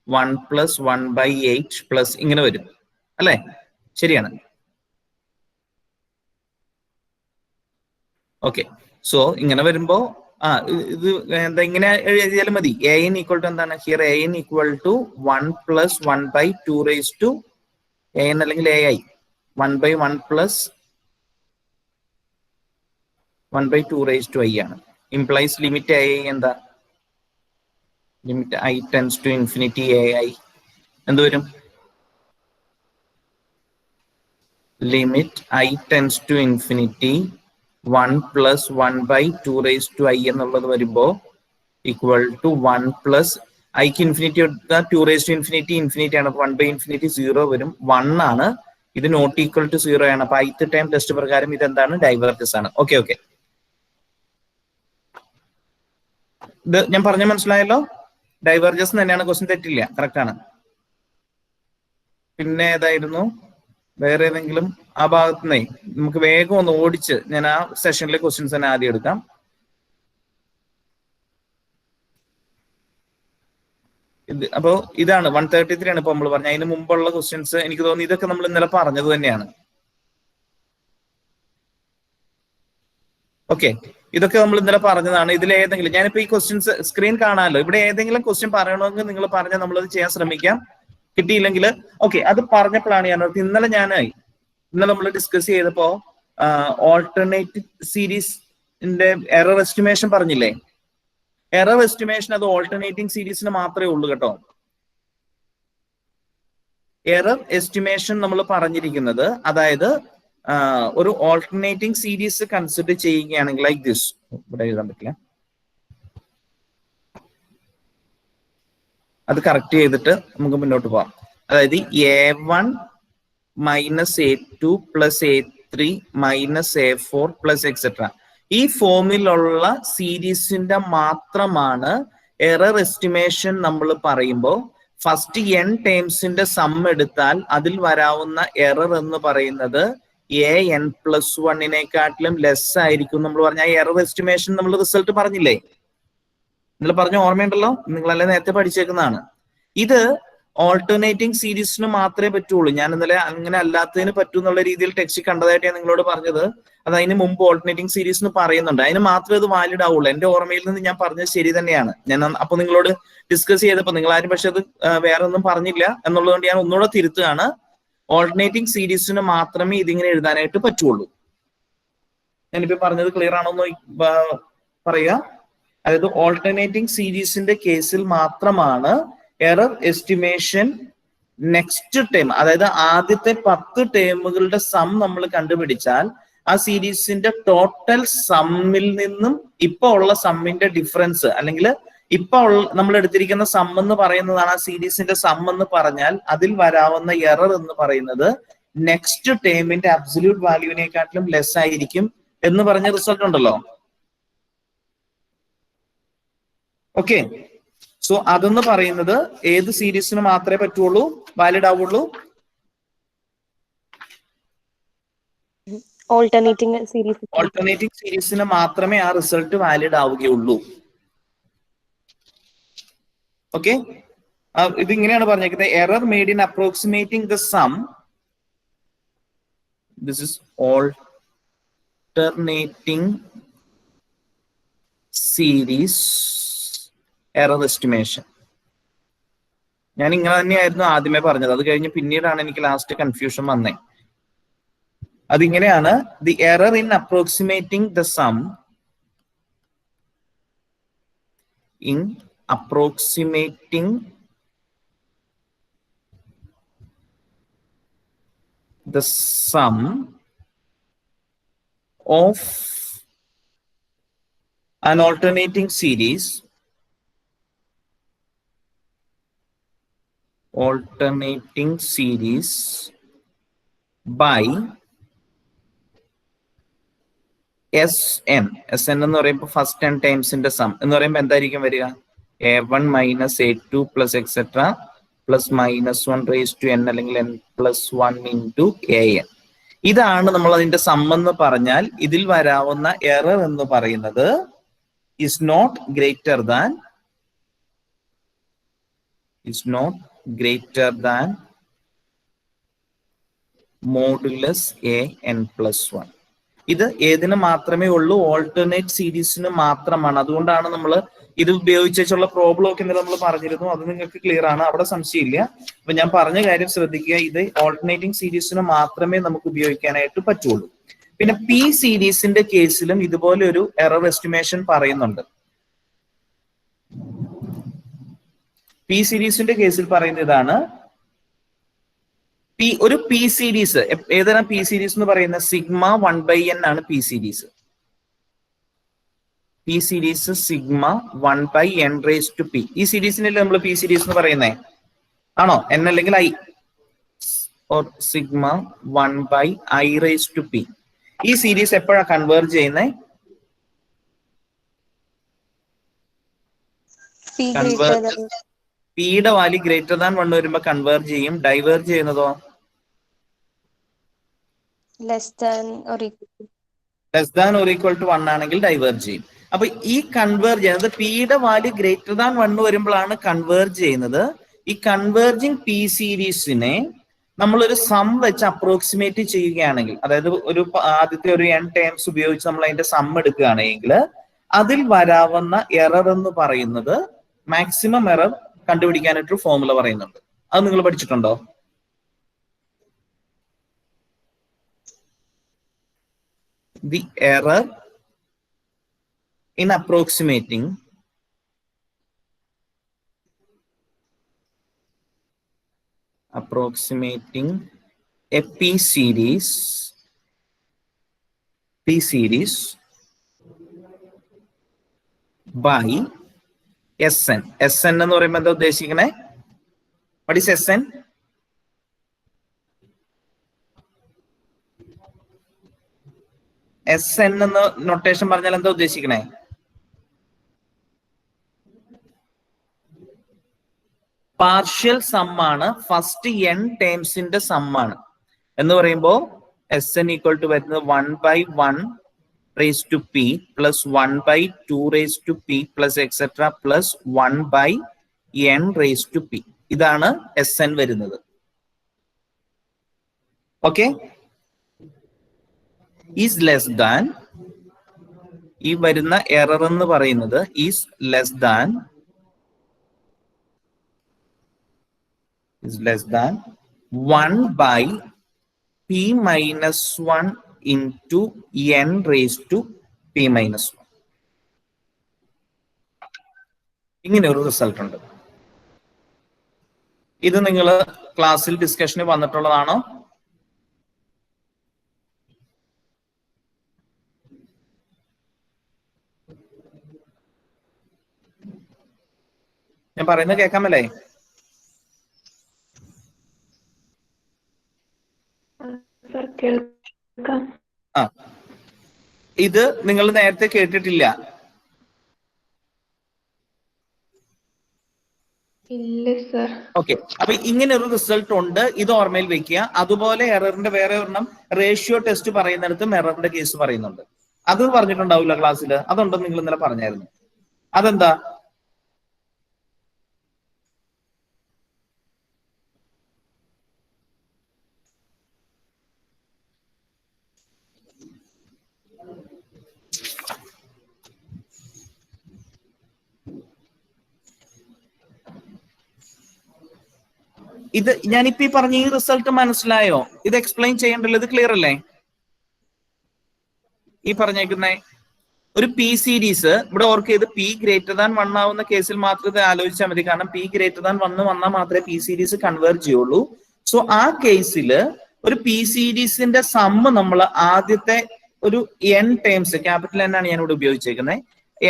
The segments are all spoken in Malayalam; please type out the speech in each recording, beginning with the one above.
1 പ്ലസ് 1/8 പ്ലസ് ഇങ്ങനെ വരും അല്ലേ? ശരിയാണ്. ഓക്കെ, സോ ഇങ്ങനെ വരുമ്പോ ഇത് എന്താ ഇങ്ങനെ എഴുതിയാലും മതി. an ഈക്വൽ ടു എന്താണ് here? an equal to 1 plus 1/2 raise to an അല്ലെങ്കിൽ ai 1/1 plus 1/2 raise to i ആണ്. ഇംപ്ലൈസ് ലിമിറ്റ് ai എന്താ? Limit i tends to infinity ai എന്ത് വരും? Limit i tends to infinity 1 plus 1/2 raise to i എന്നുള്ളത് വരുമ്പോ ഈക്വൽ ടു 1 പ്ലസ് ഐക്ക് ഇൻഫിനിറ്റി എടുത്താൽ 2 റേസ് ടു ഇൻഫിനിറ്റി ഇൻഫിനിറ്റി ആണ്. 1/∞ 0 വരും. 1 ആണ്. ഇത് നോട്ട് ഈക്വൽ ടു 0 ആണ്. അപ്പൊ ith ടൈം ടെസ്റ്റ് പ്രകാരം ഇതെന്താണ്? ഡൈവേർജസ് ആണ്. ഓക്കെ ഓക്കെ, ഇത് ഞാൻ പറഞ്ഞ മനസ്സിലായല്ലോ? ഡൈവേർജസ് തന്നെയാണ് ക്വസ്റ്റ്യൻ, തെറ്റില്ല, കറക്റ്റ് ആണ്. പിന്നെ ഏതായിരുന്നു? വേറെ ഏതെങ്കിലും ആ ഭാഗത്ത് നിന്നേ നമുക്ക് വേഗം ഒന്ന് ഓടിച്ച് ഞാൻ ആ സെഷനിലെ ക്വസ്റ്റ്യൻസ് തന്നെ ആദ്യം എടുക്കാം. അപ്പോ ഇതാണ് 133 ആണ് ഇപ്പൊ നമ്മൾ പറഞ്ഞത്. അതിന് മുമ്പുള്ള ക്വസ്റ്റ്യൻസ് എനിക്ക് തോന്നുന്നു ഇതൊക്കെ നമ്മൾ ഇന്നലെ പറഞ്ഞത് തന്നെയാണ്. ഓക്കെ, ഇതൊക്കെ നമ്മൾ ഇന്നലെ പറഞ്ഞതാണ്. ഇതിൽ ഏതെങ്കിലും ഞാനിപ്പോ ഈ ക്വസ്റ്റ്യൻസ് സ്ക്രീൻ കാണാമല്ലോ, ഇവിടെ ഏതെങ്കിലും ക്വസ്റ്റ്യൻ പറയണമെങ്കിൽ നിങ്ങൾ പറഞ്ഞാൽ നമ്മളത് ചെയ്യാൻ ശ്രമിക്കാം. കിട്ടിയില്ലെങ്കിൽ ഓക്കെ, അത് പറഞ്ഞപ്പോഴാണ് ഞാൻ ഇന്നലെ നമ്മൾ ഡിസ്കസ് ചെയ്തപ്പോ ഓൾട്ടർനേറ്റ് സീരീസിന്റെ എറർ എസ്റ്റിമേഷൻ പറഞ്ഞില്ലേ? എറർ എസ്റ്റിമേഷൻ അത് ഓൾട്ടർനേറ്റിംഗ് സീരീസിന് മാത്രമേ ഉള്ളൂ കേട്ടോ. എറർ എസ്റ്റിമേഷൻ നമ്മൾ പറഞ്ഞിരിക്കുന്നത്, അതായത് ഒരു ഓൾട്ടർനേറ്റിംഗ് സീരീസ് കൺസിഡർ ചെയ്യുകയാണെങ്കിൽ ലൈക്ക് ദിസ്, ഇവിടെ എഴുതാൻ പറ്റില്ല, അത് കറക്റ്റ് ചെയ്തിട്ട് നമുക്ക് മുന്നോട്ട് പോവാം. അതായത് a1 minus a2 plus a3 minus a4 plus etcetera, ഈ ഫോമിലുള്ള സീരീസിന്റെ മാത്രമാണ് എറർ എസ്റ്റിമേഷൻ നമ്മൾ പറയുമ്പോൾ ഫസ്റ്റ് n ടേംസിന്റെ സം എടുത്താൽ അതിൽ വരാവുന്ന എറർ എന്ന് പറയുന്നത് an+1 ലെസ് ആയിരിക്കും. നമ്മൾ പറഞ്ഞ എറർ എസ്റ്റിമേഷൻ നമ്മൾ റിസൾട്ട് പറഞ്ഞില്ലേ? നിങ്ങൾ പറഞ്ഞ ഓർമ്മയുണ്ടല്ലോ, നിങ്ങളെല്ലാം നേരത്തെ പഠിച്ചേക്കുന്നതാണ്. ഇത് ഓൾട്ടർനേറ്റിംഗ് സീരീസിന് മാത്രമേ പറ്റുള്ളൂ. ഞാൻ ഇന്നലെ അങ്ങനെ അല്ലാത്തതിന് പറ്റൂ എന്നുള്ള രീതിയിൽ ടെക്സ്റ്റ് കണ്ടതായിട്ട് ഞാൻ നിങ്ങളോട് പറഞ്ഞത്. അത് അതിന് മുമ്പ് ഓൾട്ടർനേറ്റിംഗ് സീരീസിന് പറയുന്നുണ്ട്, അതിന് മാത്രമേ അത് വാലിഡ് ആവുള്ളൂ. എന്റെ ഓർമ്മയിൽ നിന്ന് ഞാൻ പറഞ്ഞത് ശരി തന്നെയാണ്. ഞാൻ അപ്പൊ നിങ്ങളോട് ഡിസ്കസ് ചെയ്തപ്പോ നിങ്ങൾ ആരും പക്ഷെ അത് വേറെ ഒന്നും പറഞ്ഞില്ല എന്നുള്ളതുകൊണ്ട് ഞാൻ ഒന്നുകൂടെ തിരുത്തുകയാണ്. ഓൾട്ടർനേറ്റിംഗ് സീരീസിന് മാത്രമേ ഇതിങ്ങനെ എഴുതാനായിട്ട് പറ്റുള്ളൂ. ഞാനിപ്പോ പറഞ്ഞത് ക്ലിയർ ആണോ എന്ന് പറയുക. അതായത് ഓൾട്ടർനേറ്റിംഗ് സീരീസിന്റെ കേസിൽ മാത്രമാണ് എറർ എസ്റ്റിമേഷൻ നെക്സ്റ്റ് ടേം, അതായത് ആദ്യത്തെ 10 ടേമുകളുടെ സം നമ്മൾ കണ്ടുപിടിച്ചാൽ ആ സീരീസിന്റെ ടോട്ടൽ സമ്മിൽ നിന്നും ഇപ്പൊ ഉള്ള സമ്മിന്റെ ഡിഫറൻസ്, അല്ലെങ്കിൽ ഇപ്പൊ നമ്മൾ എടുത്തിരിക്കുന്ന സം എന്ന് പറയുന്നതാണ് ആ സീരീസിന്റെ സം എന്ന് പറഞ്ഞാൽ അതിൽ വരാവുന്ന എറർ എന്ന് പറയുന്നത് നെക്സ്റ്റ് ടേമിന്റെ അബ്സല്യൂട്ട് വാല്യൂവിനെക്കാട്ടിലും ലെസ് ആയിരിക്കും എന്ന് പറഞ്ഞ റിസൾട്ട് ഉണ്ടല്ലോ. ഓക്കെ, സോ അതെന്ന് പറയുന്നത് ഏത് സീരീസിന് മാത്രമേ പറ്റുള്ളൂ, വാലിഡ് ആവുള്ളൂ? ഓൾട്ടർനേറ്റിംഗ് സീരീസിന് മാത്രമേ ആ റിസൾട്ട് വാലിഡ് ആവുകയുള്ളൂ. ഓക്കെ, ഇത് ഇങ്ങനെയാണ് പറഞ്ഞേക്കുന്നത്. Error made in approximating the sum, this is alternating series error estimation. ഞാൻ ഇങ്ങനെ തന്നെയായിരുന്നു ആദ്യമേ പറഞ്ഞത്, അത് കഴിഞ്ഞ് പിന്നീടാണ് എനിക്ക് ലാസ്റ്റ് കൺഫ്യൂഷൻ വന്നേ. അതിങ്ങനെയാണ്: the error in approximating the sum, in approximating the sum of an alternating series by Sn. Sn എന്ന് പറയുമ്പോൾ ഫസ്റ്റ് 10 ടൈംസിന്റെ സം എന്ന് പറയുമ്പോൾ എന്തായിരിക്കും വരിക? a1 minus a2 plus etcetera plus -1 raise to n അല്ലെങ്കിൽ n+1 ഇൻറ്റു an. ഇതാണ് നമ്മൾ അതിന്റെ സം എന്ന് പറഞ്ഞാൽ ഇതിൽ വരാവുന്ന എറർ എന്ന് പറയുന്നത് is not greater than is not greater than modulus A N plus 1. ഇത് ഏതിന് മാത്രമേ ഉള്ളൂ? ഓൾട്ടർനേറ്റ് സീരീസിന് മാത്രമാണ്. അതുകൊണ്ടാണ് നമ്മൾ ഇത് ഉപയോഗിച്ചുള്ള പ്രോബ്ലം ഒക്കെ ഇന്നലെ നമ്മൾ പറഞ്ഞിരുന്നു. അത് നിങ്ങൾക്ക് ക്ലിയർ ആണ്, അവിടെ സംശയമില്ല. അപ്പൊ ഞാൻ പറഞ്ഞ കാര്യം ശ്രദ്ധിക്കുക, ഇത് ഓൾട്ടർനേറ്റിംഗ് സീരീസിന് മാത്രമേ നമുക്ക് ഉപയോഗിക്കാനായിട്ട് പറ്റുള്ളൂ. പിന്നെ പി സീരീസിന്റെ കേസിലും ഇതുപോലെ ഒരു എറർ എസ്റ്റിമേഷൻ പറയുന്നുണ്ട്. പി സീരീസിന്റെ കേസിൽ പറയുന്ന ഇതാണ്, ഒരു പി സീരീസ് ഏതാണ് പി സീരീസ് എന്ന് പറയുന്നത്? സിഗ്മ 1/n ആണ് P series. P series sigma 1/n⁻p. ഈ സീരീസിനല്ലേ നമ്മൾ പി സീരീസ് എന്ന് പറയുന്നേ? ആണോ? n അല്ലെങ്കിൽ i, ഓർ സിഗ്മ 1/i⁻p. ഈ സീരീസ് എപ്പോഴാണ് കൺവേർജ് ചെയ്യുന്നത്? പിയുടെ വാല്യൂ ഗ്രേറ്റർ ദാൻ 1 വരുമ്പോ കൺവേർജ് ചെയ്യും. ഡൈവേർജ് ചെയ്യുന്നതോ less than or equal to 1 ആണെങ്കിൽ ഡൈവേർജ് ചെയ്യും. അപ്പൊ ഈ കൺവേർജ് ചെയ്യുന്നത് പിയുടെ വാല്യൂ ഗ്രേറ്റർ ദാൻ 1 വരുമ്പോഴാണ് കൺവേർജ് ചെയ്യുന്നത്. ഈ കൺവേർജിങ് പി സീരീസിനെ നമ്മളൊരു സം വെച്ച് അപ്രോക്സിമേറ്റ് ചെയ്യുകയാണെങ്കിൽ, അതായത് ഒരു ആദ്യത്തെ ഒരു n ടേംസ് ഉപയോഗിച്ച് നമ്മൾ അതിന്റെ സം എടുക്കുകയാണെങ്കിൽ അതിൽ വരാവുന്ന എറർ എന്ന് പറയുന്നത്, മാക്സിമം എറർ കണ്ടുപിടിക്കാനായിട്ടൊരു ഫോർമുല പറയുന്നുണ്ട്. അത് നിങ്ങൾ പഠിച്ചിട്ടുണ്ടോ? The error in approximating a P series by Sn. Sn എന്ന് പറയുമ്പോൾ എന്താ ഉദ്ദേശിക്കണേ? What is Sn? Sn എന്ന് നൊട്ടേഷൻ പറഞ്ഞാൽ എന്താ ഉദ്ദേശിക്കണേ? പാർഷ്യൽ സം ആണ്. ഫസ്റ്റ് n ടേംസിന്റെ സം ആണ് എന്ന് പറയുമ്പോൾ Sn ഈക്വൽ ടു വരുന്നത് 1/1⁻p plus 1/2⁻p plus etcetera plus 1/n⁻p. ഇതാണ് Sn വരുന്നത്. ഓക്കെ, ഈസ് ലെസ് ദാൻ, ഈ വരുന്ന എറർ എന്ന് പറയുന്നത് is less than 1/p−1 into n⁻p−1. ഇങ്ങനെ ഒരു റിസൾട്ട് ഉണ്ട്. ഇത് നിങ്ങൾ ക്ലാസ്സിൽ ഡിസ്കഷന് വന്നിട്ടുള്ളതാണോ? ഞാൻ പറയുന്നത് കേൾക്കാമല്ലേ? ആ, ഇത് നിങ്ങൾ നേരത്തെ കേട്ടിട്ടില്ല? ഓക്കെ, അപ്പൊ ഇങ്ങനെ ഒരു റിസൾട്ട് ഉണ്ട്. ഇത് ഓർമ്മയിൽ വെക്കുക. അതുപോലെ എററിന്റെ വേറെ ഒരെണ്ണം റേഷ്യോ ടെസ്റ്റ് പറയുന്നിടത്തും എററിന്റെ കേസ് പറയുന്നുണ്ട്. അത് പറഞ്ഞിട്ടുണ്ടാവില്ല ക്ലാസ്സിൽ? അതുണ്ടെന്ന് നിങ്ങൾ ഇന്നലെ പറഞ്ഞായിരുന്നു. അതെന്താ? ഇത് ഞാനിപ്പോ ഈ പറഞ്ഞ ഈ റിസൾട്ട് മനസ്സിലായോ? ഇത് എക്സ്പ്ലെയിൻ ചെയ്യണ്ടല്ലോ, ഇത് ക്ലിയർ അല്ലേ? ഈ പറഞ്ഞേക്കുന്ന ഒരു പി സീരീസ് ഇവിടെ ഓർക്ക് ചെയ്ത് പി ഗ്രേറ്റർ ദാൻ 1 ആവുന്ന കേസിൽ മാത്രമേ ആലോചിച്ചാൽ മതി. കാരണം പി ഗ്രേറ്റർ ദാൻ 1 വന്നാൽ മാത്രമേ പി സീരീസ് കൺവേർട്ട് ചെയ്യുള്ളൂ. സോ ആ കേസിൽ ഒരു പി സീരീസിന്റെ സമ്മ് നമ്മൾ ആദ്യത്തെ ഒരു n ടേംസ്, ക്യാപിറ്റൽ N ആണ് ഞാൻ ഇവിടെ ഉപയോഗിച്ചേക്കുന്നത്,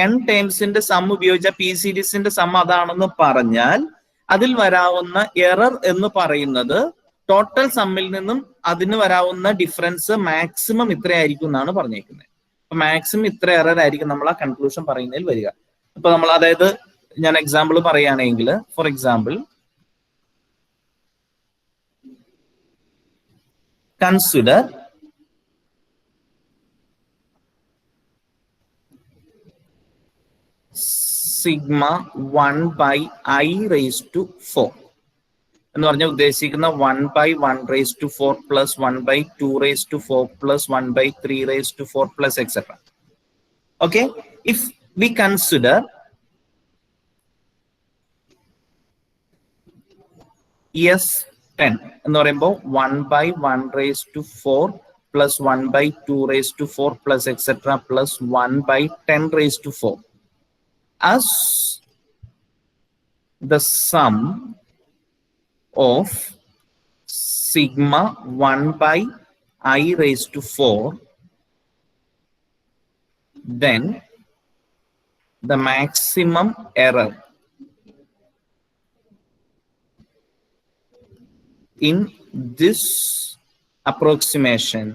n ടേംസിന്റെ സം ഉപയോഗിച്ച പി സീരീസിന്റെ സം അതാണെന്ന് പറഞ്ഞാൽ അതിൽ വരാവുന്ന എറർ എന്ന് പറയുന്നത് ടോട്ടൽ സമ്മിൽ നിന്നും അതിന് വരാവുന്ന ഡിഫറൻസ് മാക്സിമം ഇത്രയായിരിക്കും എന്നാണ് പറഞ്ഞേക്കുന്നത്. അപ്പൊ മാക്സിമം ഇത്ര എറർ ആയിരിക്കും നമ്മൾ ആ കൺക്ലൂഷൻ പറയുന്നതിൽ വരിക. ഇപ്പൊ നമ്മൾ, അതായത് ഞാൻ എക്സാമ്പിൾ പറയുകയാണെങ്കിൽ, for example consider sigma 1/i⁴. എന്ന് പറഞ്ഞാൽ ഉദ്ദേശിക്കുന്ന 1/1⁴ plus 1/2⁴ plus 1/3⁴ plus etcetera. Okay, if we consider S10 എന്ന് പറയുമ്പോൾ 1/1⁴ plus 1/2⁴ plus etcetera plus 1/10⁴. as the sum of sigma 1/i⁴, then the maximum error in this approximation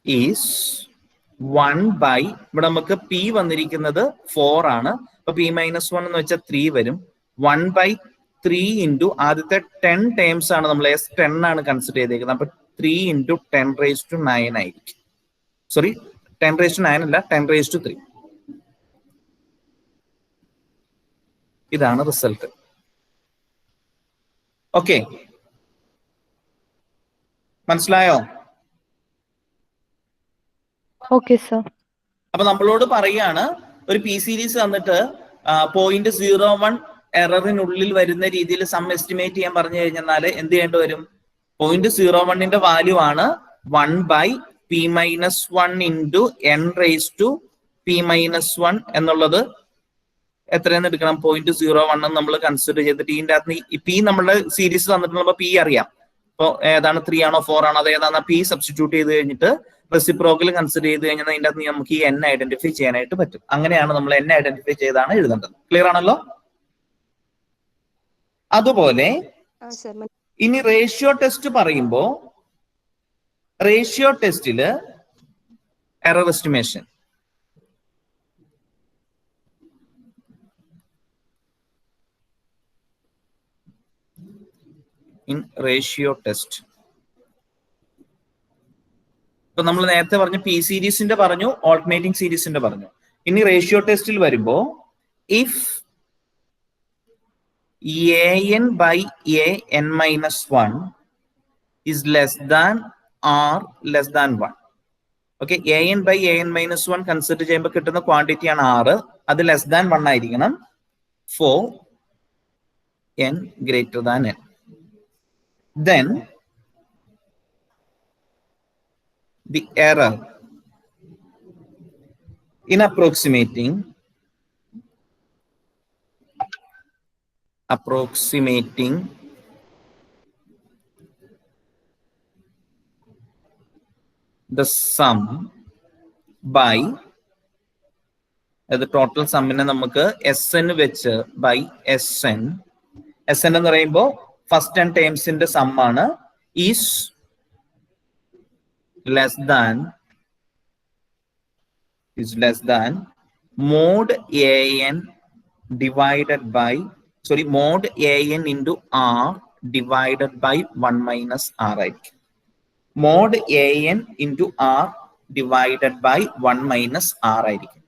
is 1/, ഇവിടെ നമുക്ക് p വന്നിരിക്കുന്നത് 4 ആണ്. അപ്പൊ p-1 എന്ന് വെച്ചാൽ 3 വരും. 1/3 ഇൻറ്റു ആദ്യത്തെ 10 ടേംസ് ആണ് നമ്മൾ S10 ആണ് കൺസിഡർ ചെയ്തേക്കുന്നത്. അപ്പൊ 3 ഇൻറ്റു 10⁹9 ആയിരിക്കും. സോറി, 10⁹9 അല്ല, 10⁻3. ഇതാണ് റിസൾട്ട്. ഓക്കെ, മനസ്സിലായോ? Okay sir. അപ്പൊ നമ്മളോട് പറയാണ് ഒരു പി സീരീസ് തന്നിട്ട് 0.01 എററിനുള്ളിൽ വരുന്ന രീതിയിൽ സം എസ്റ്റിമേറ്റ് ചെയ്യാൻ പറഞ്ഞു കഴിഞ്ഞാൽ എന്ത് ചെയ്യേണ്ടി വരും? 0.01ന്റെ വാല്യൂ ആണ് 1/p-1 ഇൻറ്റു n⁻p-1 എന്നുള്ളത് എത്രയെന്ന് എടുക്കണം? 0.01 നമ്മൾ കൺസിഡർ ചെയ്തിട്ട് ഇതിന്റെ അകത്ത് പി നമ്മളുടെ സീരീസ് തന്നിട്ടുള്ള പി അറിയാം. ഇപ്പൊ ഏതാണ് 3 ആണോ 4 ആണോ അത് ഏതാണ് പി സബ്സ്റ്റിറ്റ്യൂട്ട് ചെയ്ത് കഴിഞ്ഞിട്ട് റെസിപ്രോക്കൽ കൺസിഡർ ചെയ്ത് കഴിഞ്ഞാൽ അതിന്റെ അകത്ത് നമുക്ക് ഈ n ഐഡന്റിഫൈ ചെയ്യാനായിട്ട് പറ്റും. അങ്ങനെയാണ് നമ്മൾ n ഐഡന്റിഫൈ ചെയ്താണ് എഴുതേണ്ടത്. ക്ലിയർ ആണല്ലോ? അതുപോലെ ഇനി റേഷ്യോ ടെസ്റ്റ് പറയുമ്പോ റേഷ്യോ ടെസ്റ്റില് error estimation in ratio test. ഇപ്പൊ നമ്മൾ നേരത്തെ പറഞ്ഞു പി സീരീസിന്റെ പറഞ്ഞു, ഓൾട്ടർനേറ്റിംഗ് സീരീസിന്റെ പറഞ്ഞു. ഇനി റേഷ്യോ ടെസ്റ്റിൽ വരുമ്പോ if an/an-1 is less than or less than 1. Okay, an/an-1 consider ചെയ്യുമ്പോൾ കിട്ടുന്ന ക്വാണ്ടിറ്റി ആണ് 6. അത് ലെസ് ദാൻ 1 ആയിരിക്കണം for n greater than n. Then the error in approximating the sum by the total sumനെ നമുക്ക് Sn വെച്ച് by Sn എന്ന് പറയുമ്പോൾ ഫസ്റ്റ് 10 ടേംസിന്റെ സം ആണ്, is less than mod an divided by mod an into r divided by 1 minus r ആയിരിക്കും. mod an into r divided by 1 minus r ആയിരിക്കും.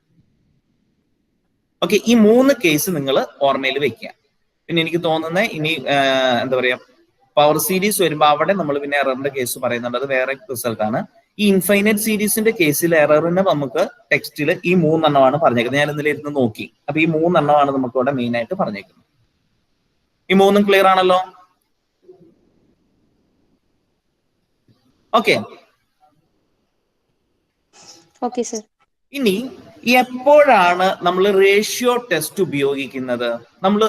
ഓക്കെ, ഈ 3 കേസ് നിങ്ങൾ ഓർമ്മയിൽ വെക്കുക. പിന്നെ എനിക്ക് തോന്നുന്നത് ഇനി എന്താ പറയാ പവർ സീരീസ് വരുമ്പോൾ അവിടെ നമ്മൾ പിന്നെ എററിന്റെ കേസ് പറയുന്നുണ്ട്, അത് വേറെ റിസൾട്ട് ആണ്. ഈ ഇൻഫൈനൈറ്റ് സീരീസിന്റെ കേസിൽ എററിന് നമുക്ക് ടെക്സ്റ്റിൽ ഈ 3 എണ്ണമാണ് പറഞ്ഞേക്കുന്നത്. ഞാൻ ഇന്നലെ ഇരുന്ന് നോക്കി. അപ്പൊ ഈ 3 എണ്ണമാണ് നമുക്ക് ഇവിടെ മെയിൻ ആയിട്ട് പറഞ്ഞേക്കുന്നത്. ഈ 3ഉം ക്ലിയർ ആണല്ലോ? ഓക്കെ, ഇനി എപ്പോഴാണ് നമ്മൾ റേഷ്യോ ടെസ്റ്റ് ഉപയോഗിക്കുന്നത്? നമ്മൾ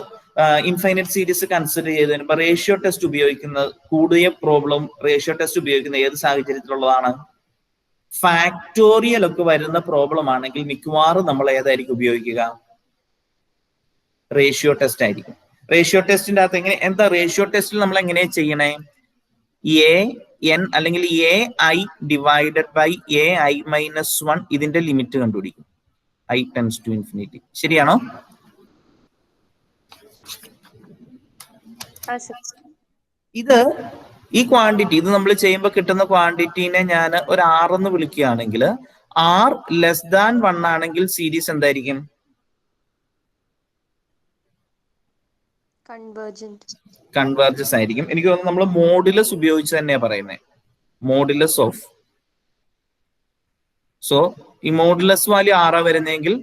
ഇൻഫൈനൈറ്റ് സീരീസ് കൺസിഡർ ചെയ്ത് വരുമ്പോൾ റേഷ്യോ ടെസ്റ്റ് ഉപയോഗിക്കുന്നത്, കൂടിയ പ്രോബ്ലം റേഷ്യോ ടെസ്റ്റ് ഉപയോഗിക്കുന്ന ഏത് സാഹചര്യത്തിലുള്ളതാണ്? ഫാക്ടോറിയൽ ഒക്കെ വരുന്ന പ്രോബ്ലം ആണെങ്കിൽ മിക്കവാറും നമ്മൾ ഏതായിരിക്കും ഉപയോഗിക്കുക? റേഷ്യോ ടെസ്റ്റ് ആയിരിക്കും. റേഷ്യോ ടെസ്റ്റിന്റെ അകത്ത് എന്താ റേഷ്യോ ടെസ്റ്റിൽ നമ്മൾ എങ്ങനെയാ ചെയ്യണേ? an അല്ലെങ്കിൽ ai ഡിവൈഡഡ് ബൈ ai-1 ഇതിന്റെ ലിമിറ്റ് കണ്ടുപിടിക്കും. I tends to infinity. ശരിയാണോ? ഇത് ഈ ക്വാണ്ടിറ്റി ഇത് നമ്മൾ ചെയ്യുമ്പോൾ കിട്ടുന്ന ക്വാണ്ടിറ്റീനെ ഞാൻ ഒരു 6 എന്ന് വിളിക്കുകയാണെങ്കിൽ ആർ ലെസ് ദാൻ 1 ആണെങ്കിൽ സീരീസ് എന്തായിരിക്കും? കൺവേർജസ് ആയിരിക്കും. എനിക്ക് തോന്നുന്നു നമ്മൾ മോഡുലസ് ഉപയോഗിച്ച് തന്നെയാ പറയുന്നത്, മോഡുലസ് ഓഫ്. സോ ഈ മോഡുലസ് വാല്യൂ ആറാ വരുന്നതെങ്കിൽ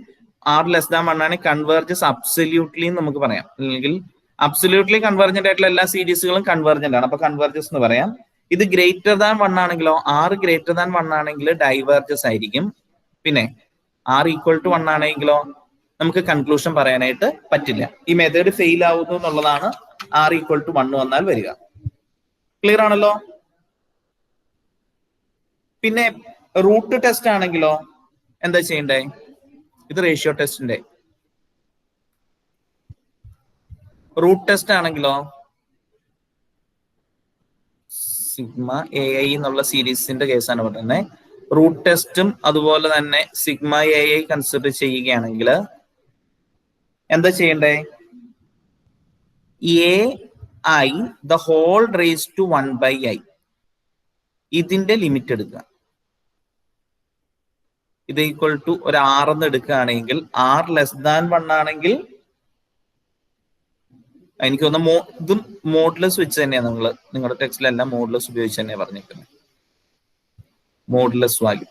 ആർ ലെസ് ദാൻ 1 ആണ്, കൺവേർജസ് അബ്സല്യൂട്ട്ലി നമുക്ക് പറയാം. അല്ലെങ്കിൽ അബ്സല്യൂട്ട്ലി കൺവേർജന്റ് ആയിട്ടുള്ള എല്ലാ സീരീസുകളും കൺവേർജന്റ് ആണ്, അപ്പൊ കൺവേർജസ് എന്ന് പറയാം. ഇത് ഗ്രേറ്റർ ദാൻ 1 ആണെങ്കിലോ, ആർ ഗ്രേറ്റർ ദാൻ 1 ആണെങ്കിൽ ഡൈവേർജസ് ആയിരിക്കും. പിന്നെ ആർ ഈക്വൽ ടു 1 ആണെങ്കിലോ നമുക്ക് കൺക്ലൂഷൻ പറയാനായിട്ട് പറ്റില്ല. ഈ മെത്തേഡ് ഫെയിൽ ആവുന്നു എന്നുള്ളതാണ് ആർ ഈക്വൽ ടു 1 വന്നാൽ വരിക. ക്ലിയർ ആണല്ലോ? പിന്നെ റൂട്ട് ടെസ്റ്റ് ആണെങ്കിലോ എന്താ ചെയ്യണ്ടേ? ഇത് റേഷ്യോ ടെസ്റ്റിന്റെ റൂട്ട് ടെസ്റ്റ് ആണെങ്കിലോ സിഗ്മ എ ഐ എന്നുള്ള സീരീസിന്റെ കേസാണ് പറയുന്നത്. റൂട്ട് ടെസ്റ്റും അതുപോലെ തന്നെ സിഗ്മ എ ഐ കൺസിഡർ ചെയ്യുകയാണെങ്കിൽ എന്താ ചെയ്യണ്ടേ? A I the whole raise to 1/i ഇതിന്റെ ലിമിറ്റ് എടുക്കുക. ഇത് ഈക്വൽ ടു ഒരു 6 എന്ന് എടുക്കുകയാണെങ്കിൽ, ആർ ലെസ് ദാൻ 1 ആണെങ്കിൽ എനിക്ക് തോന്നുന്നു ഇതും മോഡുലസ് വെച്ച് തന്നെയാണ് നിങ്ങളുടെ ടെക്സ്റ്റിലെല്ലാം മോഡുലസ് ഉപയോഗിച്ച് തന്നെയാണ് പറഞ്ഞിരിക്കുന്നത്, മോഡുലസ് വാല്യൂ.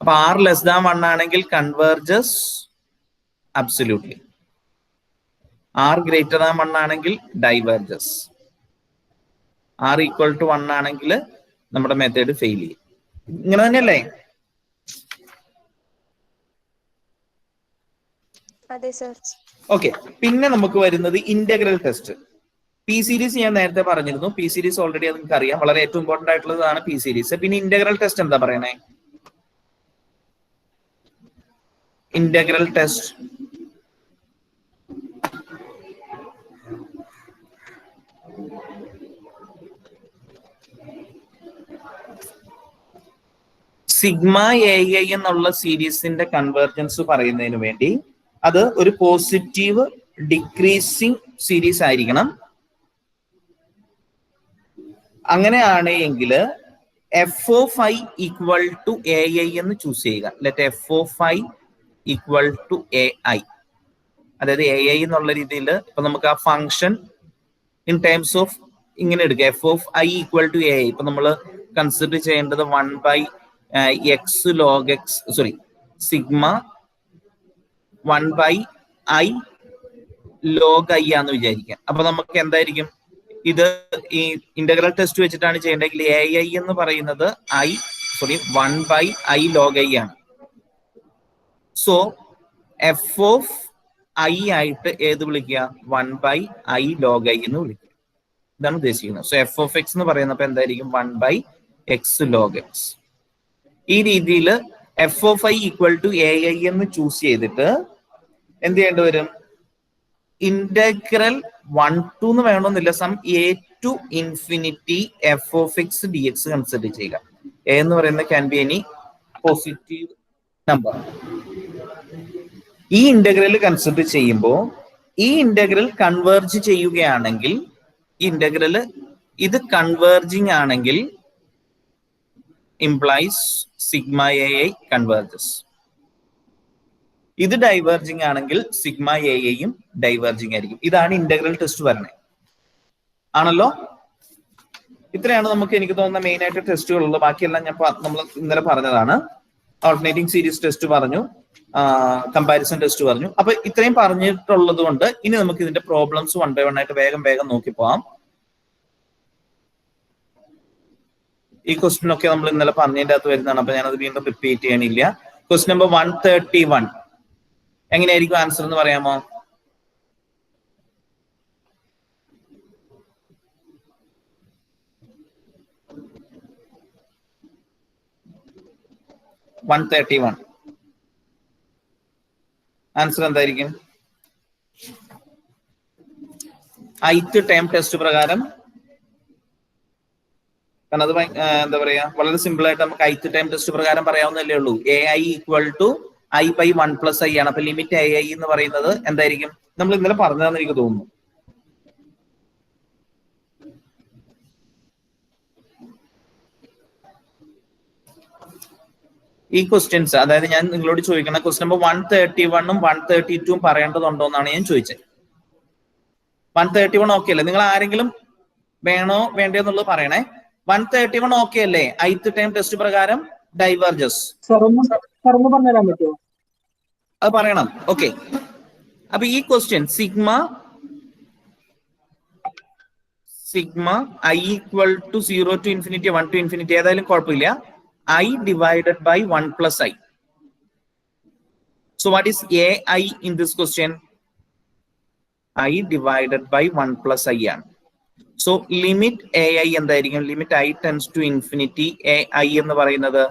അപ്പൊ ആർ ലെസ് ദാൻ 1 ആണെങ്കിൽ converges absolutely, R greater than 1 ആണെങ്കിൽ ഡൈവേർജസ്, ആർ ഈക്വൽ ടു 1 ആണെങ്കിൽ നമ്മുടെ മെത്തേഡ് ഫെയിൽ ചെയ്യും. ഇങ്ങനെ തന്നെയല്ലേ? അതെ സർ. ഓക്കെ, പിന്നെ നമുക്ക് വരുന്നത് ഇന്റഗ്രൽ ടെസ്റ്റ്. പി സീരീസ് ഞാൻ നേരത്തെ പറഞ്ഞിരുന്നു, പി സീരീസ് ഓൾറെഡി അത് നിങ്ങൾക്ക് അറിയാം, വളരെ ഏറ്റവും ഇമ്പോർട്ടന്റ് ആയിട്ടുള്ളതാണ് പി സീരീസ്. പിന്നെ ഇന്റഗ്രൽ ടെസ്റ്റ് എന്താ പറയണേ? Integral test sigma A I എന്നുള്ള സീരീസിന്റെ കൺവേർജൻസ് പറയുന്നതിന് വേണ്ടി അത് ഒരു പോസിറ്റീവ് ഡിക്രീസിങ് സീരീസ് ആയിരിക്കണം. അങ്ങനെയാണെങ്കിൽ F of I equal to A I എന്ന് ചൂസ് ചെയ്യുക. Let F of I equal to A I, അതായത് എ ഐ എന്നുള്ള രീതിയിൽ ഇപ്പൊ നമുക്ക് ആ ഫംഗ്ഷൻ ഇൻ ടേംസ് ഓഫ് ഇങ്ങനെ എടുക്കുക, F of I equal to A I. ഇപ്പൊ നമ്മൾ കൺസിഡർ ചെയ്യേണ്ടത് 1/x log x, sorry sigma 1/i log i ആന്ന് വിചാരിക്കാം. അപ്പൊ നമുക്ക് എന്തായിരിക്കും ഇത്? ഈ ഇന്റഗ്രൽ ടെസ്റ്റ് വെച്ചിട്ടാണ് ചെയ്യേണ്ടതെങ്കിൽ എ ഐ എന്ന് പറയുന്നത് 1/i log i ആണ്. സോ എഫ് ഓഫ് ഐ ആയിട്ട് ഏത് വിളിക്കുക? 1/i log i എന്ന് വിളിക്കുക. ഇതാണ് ഉദ്ദേശിക്കുന്നത്. സോ എഫ് ഓഫ് എക്സ് എന്ന് പറയുന്നപ്പോ എന്തായിരിക്കും? 1/x log x. ഈ രീതിയിൽ F of I equal to A I എന്ന് ചൂസ് ചെയ്തിട്ട് എന്ത് ചെയ്യേണ്ടി വരും? ഇന്റഗ്രൽ 1 to എന്ന് വേണമെന്നില്ല, sum A to infinity F of X D X consider ചെയ്യുക. എ എന്ന് പറയുന്നത് can be any positive number. ഈ ഇന്റഗ്രൽ കൺസിഡർ ചെയ്യുമ്പോൾ ഈ ഇന്റഗ്രൽ കൺവേർജ് ചെയ്യുകയാണെങ്കിൽ, ഈ ഇന്റഗ്രൽ ഇത് കൺവേർജിങ് ആണെങ്കിൽ implies sigma ai converges. ഇത് ഡൈവേർജിങ് ആണെങ്കിൽ സിഗ്മ എ ഐയും ഡൈവേർജിങ് ആയിരിക്കും. ഇതാണ് ഇന്റഗ്രൽ ടെസ്റ്റ് വരുന്നത്, ആണല്ലോ? ഇത്രയാണ് നമുക്ക് എനിക്ക് തോന്നുന്ന മെയിൻ ആയിട്ട് ടെസ്റ്റുകളുള്ളത്. ബാക്കിയെല്ലാം നമ്മൾ ഇന്നലെ പറഞ്ഞതാണ്. ഓൾട്ടർനേറ്റിംഗ് സീരീസ് ടെസ്റ്റ് പറഞ്ഞു, കമ്പാരിസൺ ടെസ്റ്റ് പറഞ്ഞു. അപ്പൊ ഇത്രയും പറഞ്ഞിട്ടുള്ളത് കൊണ്ട് ഇനി നമുക്ക് ഇതിന്റെ പ്രോബ്ലംസ് 1 by 1 ആയിട്ട് വേഗം നോക്കി പോവാം. ഈ ക്വസ്റ്റ്യൻ ഒക്കെ നമ്മൾ ഇന്നലെ പറഞ്ഞതിന്റെ അകത്ത് വരുന്നതാണ്, അപ്പൊ ഞാനത് വീണ്ടും റിപ്പീറ്റ് ചെയ്യണില്ല. ക്വസ്റ്റ്യൻ നമ്പർ 131 എങ്ങനെയായിരിക്കും ആൻസർ എന്ന് പറയാമോ? ആൻസർ എന്തായിരിക്കും? ith ടേം ടെസ്റ്റ് പ്രകാരം, കാരണം അത് എന്താ പറയാ, വളരെ സിമ്പിൾ ആയിട്ട് നമുക്ക് ith ടൈം ടെസ്റ്റ് പ്രകാരം പറയാവുന്നതല്ലേ ഉള്ളൂ. A I equal to i/1 + i ആണ്. അപ്പൊ ലിമിറ്റ് എ ഐ എന്ന് പറയുന്നത് എന്തായിരിക്കും? നമ്മൾ ഇന്നലെ പറഞ്ഞതെന്ന് എനിക്ക് തോന്നുന്നു. ഈ ക്വസ്റ്റ്യൻസ്, അതായത് ഞാൻ നിങ്ങളോട് ചോദിക്കുന്ന ക്വസ്റ്റ്യൻ നമ്പർ 131ഉം 132ഉം പറയേണ്ടതുണ്ടോ എന്നാണ് ഞാൻ ചോദിച്ചത്. 131 ഓക്കെ അല്ലേ? നിങ്ങൾ ആരെങ്കിലും വേണോ വേണ്ടയോ എന്നുള്ളത് പറയണേ. 131 ഓക്കെ അല്ലേ? ith ടൈം ടെസ്റ്റ് പ്രകാരം ഡൈവേർജസ് പറഞ്ഞുതരാൻ പറ്റുമോ? അത് പറയണം. ഓക്കെ, അപ്പൊ ഈ question sigma i equal to 0 to infinity 1 to infinity ഏതായാലും കുഴപ്പമില്ല, I divided by 1 plus I. So what is ai in this question? I divided by 1 plus I ആണ്. So limit ai എന്തായിരിക്കും? limit I tends to infinity, ai എന്ന് പറയുന്നത്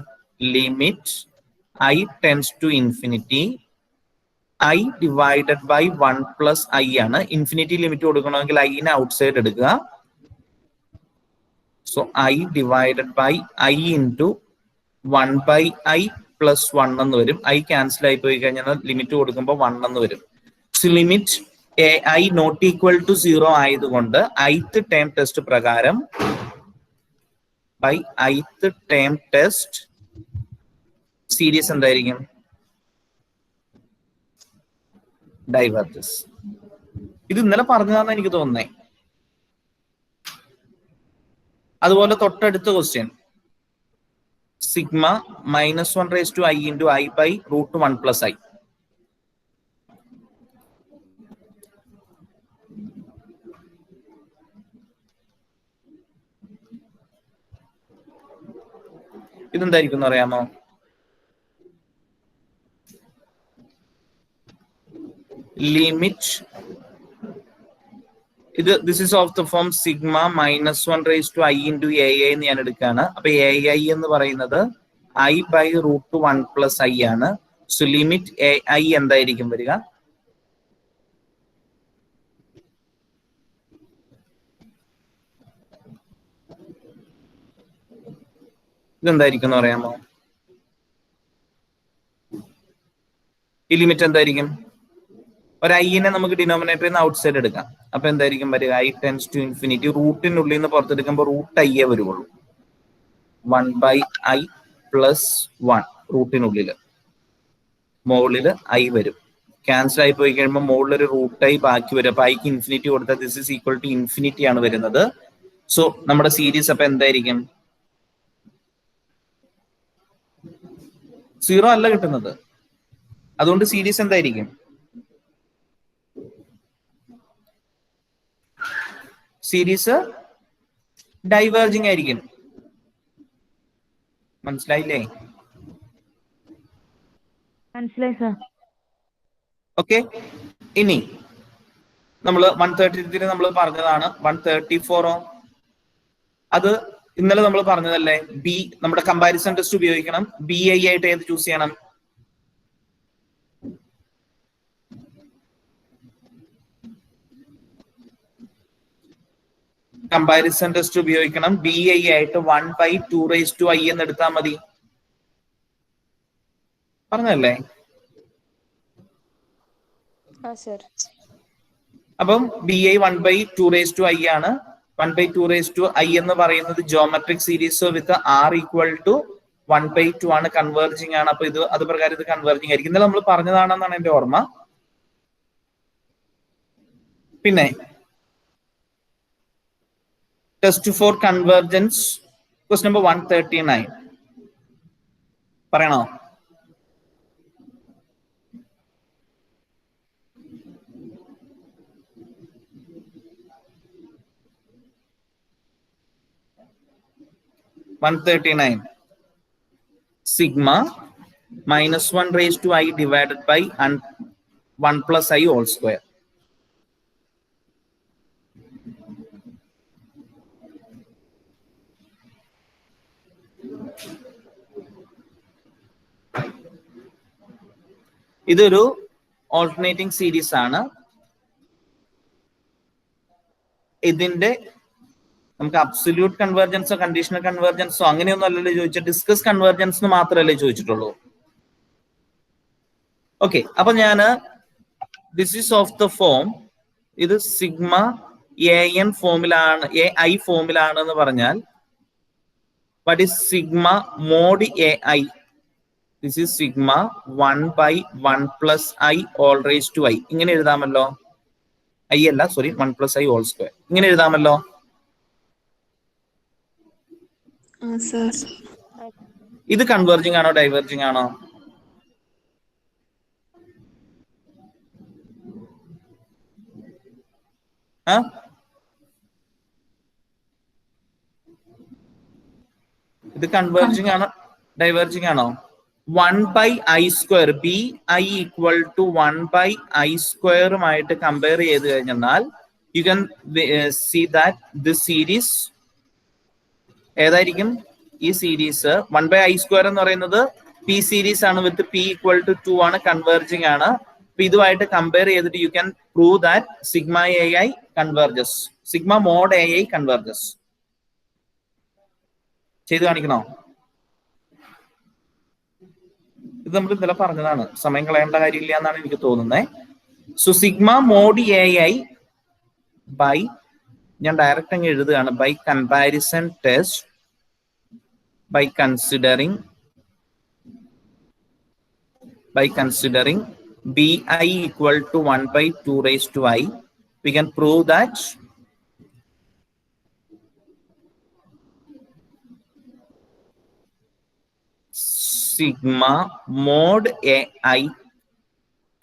limit I tends to infinity I divided by 1 plus I ആണ്. ഇൻഫിനിറ്റി ലിമിറ്റ് കൊടുക്കണമെങ്കിൽ I നെ ഔട്ട്സൈഡ് എടുക്കുക. So I divided by I into 1 by I plus 1 എന്ന് വരും. I ക്യാൻസൽ ആയി പോയി കഴിഞ്ഞാൽ ലിമിറ്റ് കൊടുക്കുമ്പോൾ 1 എന്ന് വരും. So limit ai not equal to 0 ആയതുകൊണ്ട് ith ടേം ടെസ്റ്റ് പ്രകാരം by ith term test series എന്തായിരിക്കും? ഡൈവേർജസ്. ഇത് ഇന്നലെ പറഞ്ഞതാണെന്ന് എനിക്ക് തോന്നുന്നേ. അതുപോലെ തൊട്ടടുത്ത question sigma -1 raised to I into I by root 1 plus I. ഇതെന്തായിരിക്കും എന്ന് അറിയാമോ? ലിമിറ്റ് ഇത് this is of the form sigma -1 raised to I into ai എന്ന് ഞാൻ എടുക്കുകയാണ്. അപ്പൊ ai എന്ന് പറയുന്നത് I by root 1 plus I ആണ്. സോ ലിമിറ്റ് ai എന്തായിരിക്കും വരിക? ഇതെന്തായിരിക്കും എന്ന് പറയാമോ? ഈ ലിമിറ്റ് എന്തായിരിക്കും? ഒരു ഐനെ നമുക്ക് ഡിനോമിനേറ്ററിൽ നിന്ന് ഔട്ട്സൈഡ് എടുക്കാം. അപ്പൊ എന്തായിരിക്കും വരിക? I tends to infinity റൂട്ടിനുള്ളിൽ നിന്ന് പുറത്തെടുക്കുമ്പോൾ റൂട്ട് ഐയെ വരുള്ളൂ. 1 by I plus 1 റൂട്ടിനുള്ളിൽ, മുകളിൽ I വരും. ക്യാൻസൽ ആയി പോയി കഴിയുമ്പോൾ മുകളിൽ ഒരു റൂട്ട് ഐ ബാക്കി വരും. അപ്പൊ ഐക്ക് ഇൻഫിനിറ്റി കൊടുത്താൽ this is equal to infinity ആണ് വരുന്നത്. സോ നമ്മുടെ സീരീസ് അപ്പൊ എന്തായിരിക്കും? 0 അല്ല കിട്ടുന്നത്. അതുകൊണ്ട് സീരീസ് എന്തായിരിക്കും? സീരീസ് ഡൈവേർജിങ് ആയിരിക്കും. മനസ്സിലായില്ലേ? മനസ്സിലായി സർ. ഓക്കെ, ഇനി നമ്മൾ 133 നമ്മൾ പറഞ്ഞതാണ്. 134 അത് ഇന്നലെ നമ്മൾ പറഞ്ഞതല്ലേ? ബി നമ്മുടെ കമ്പാരിസൺ ടെസ്റ്റ് ഉപയോഗിക്കണം. BI ആയിട്ട് ഏത് ചൂസ് ചെയ്യണം? കമ്പാരിസൺ ടെസ്റ്റ് ഉപയോഗിക്കണം. BI ആയിട്ട് 1 by 2 raised to I എന്ന് എടുത്താൽ മതി. പറഞ്ഞല്ലേ? അപ്പം BI 1 by 2 raised to I ആണ്. 1 by 2 raised to I എന്ന് പറയുന്നത് geometric series with R equal to 1 by 2 ആണ്, കൺവേർജിങ് ആണ്. അപ്പൊ ഇത് അത് പ്രകാരം ഇത് കൺവേർജിങ് ആയിരിക്കും. ഇന്നലെ നമ്മൾ പറഞ്ഞതാണെന്നാണ് എന്റെ ഓർമ്മ. പിന്നെ test for convergence question number 139 പറയണോ? Sigma -1 raised to I divided by 1 plus I whole square. ഇതൊരു ഓൾട്ടർനേറ്റിംഗ് സീരീസ് ആണ്. ഇതിന്റെ നമുക്ക് അബ്സല്യൂട്ട് കൺവേർജൻസോ കണ്ടീഷണൽ കൺവേർജൻസോ അങ്ങനെയൊന്നും അല്ലല്ലോ ചോദിച്ചത്. ഡിസ്കസ് കൺവേർജൻസ് മാത്രമല്ലേ ചോദിച്ചിട്ടുള്ളൂ. ഓക്കെ, അപ്പൊ ഞാന് this is of the form, ഇത് സിഗ്മ an ഫോമിലാണ്, ai ഫോമിലാണ് എന്ന് പറഞ്ഞാൽ what is sigma mod ai this is sigma 1 by 1 plus I all raised to I. ഇങ്ങനെ എഴുതാമല്ലോ. I അല്ല, sorry, 1 plus I all square. ഇങ്ങനെ എഴുതാമല്ലോ. ഇത് കൺവേർജിങ് ആണോ ഡൈവേർജിങ് ആണോ? ഇത് കൺവേർജിങ് ആണോ ഡൈവേർജിങ് ആണോ? 1 by I square, B I equal to 1 by I സ്ക്വയറുമായിട്ട് കമ്പയർ ചെയ്ത് കഴിഞ്ഞാൽ you can see that this series ഏതായിരിക്കും? ഈ സീരീസ് 1 by I സ്ക്വയർ എന്ന് പറയുന്നത് പി സീരീസ് ആണ്, വിത്ത് പി ഈക്വൽ ടു 2 ആണ്, കൺവേർജിങ് ആണ്. അപ്പൊ ഇതുമായിട്ട് കമ്പയർ ചെയ്തിട്ട് you can prove that sigma A I converges, sigma mod A I converges. ചെയ്ത് കാണിക്കണോ? ഇത് നമ്മൾ ഇന്നലെ പറഞ്ഞതാണ്, സമയം കളയേണ്ട കാര്യമില്ല എന്നാണ് എനിക്ക് തോന്നുന്നത്. So sigma mod A I by, ഞാൻ ഡയറക്റ്റ് അങ്ങ് എഴുതുകയാണ്, by comparison test by considering bi equal to 1 by 2 raised to I, we can prove that sigma mod ai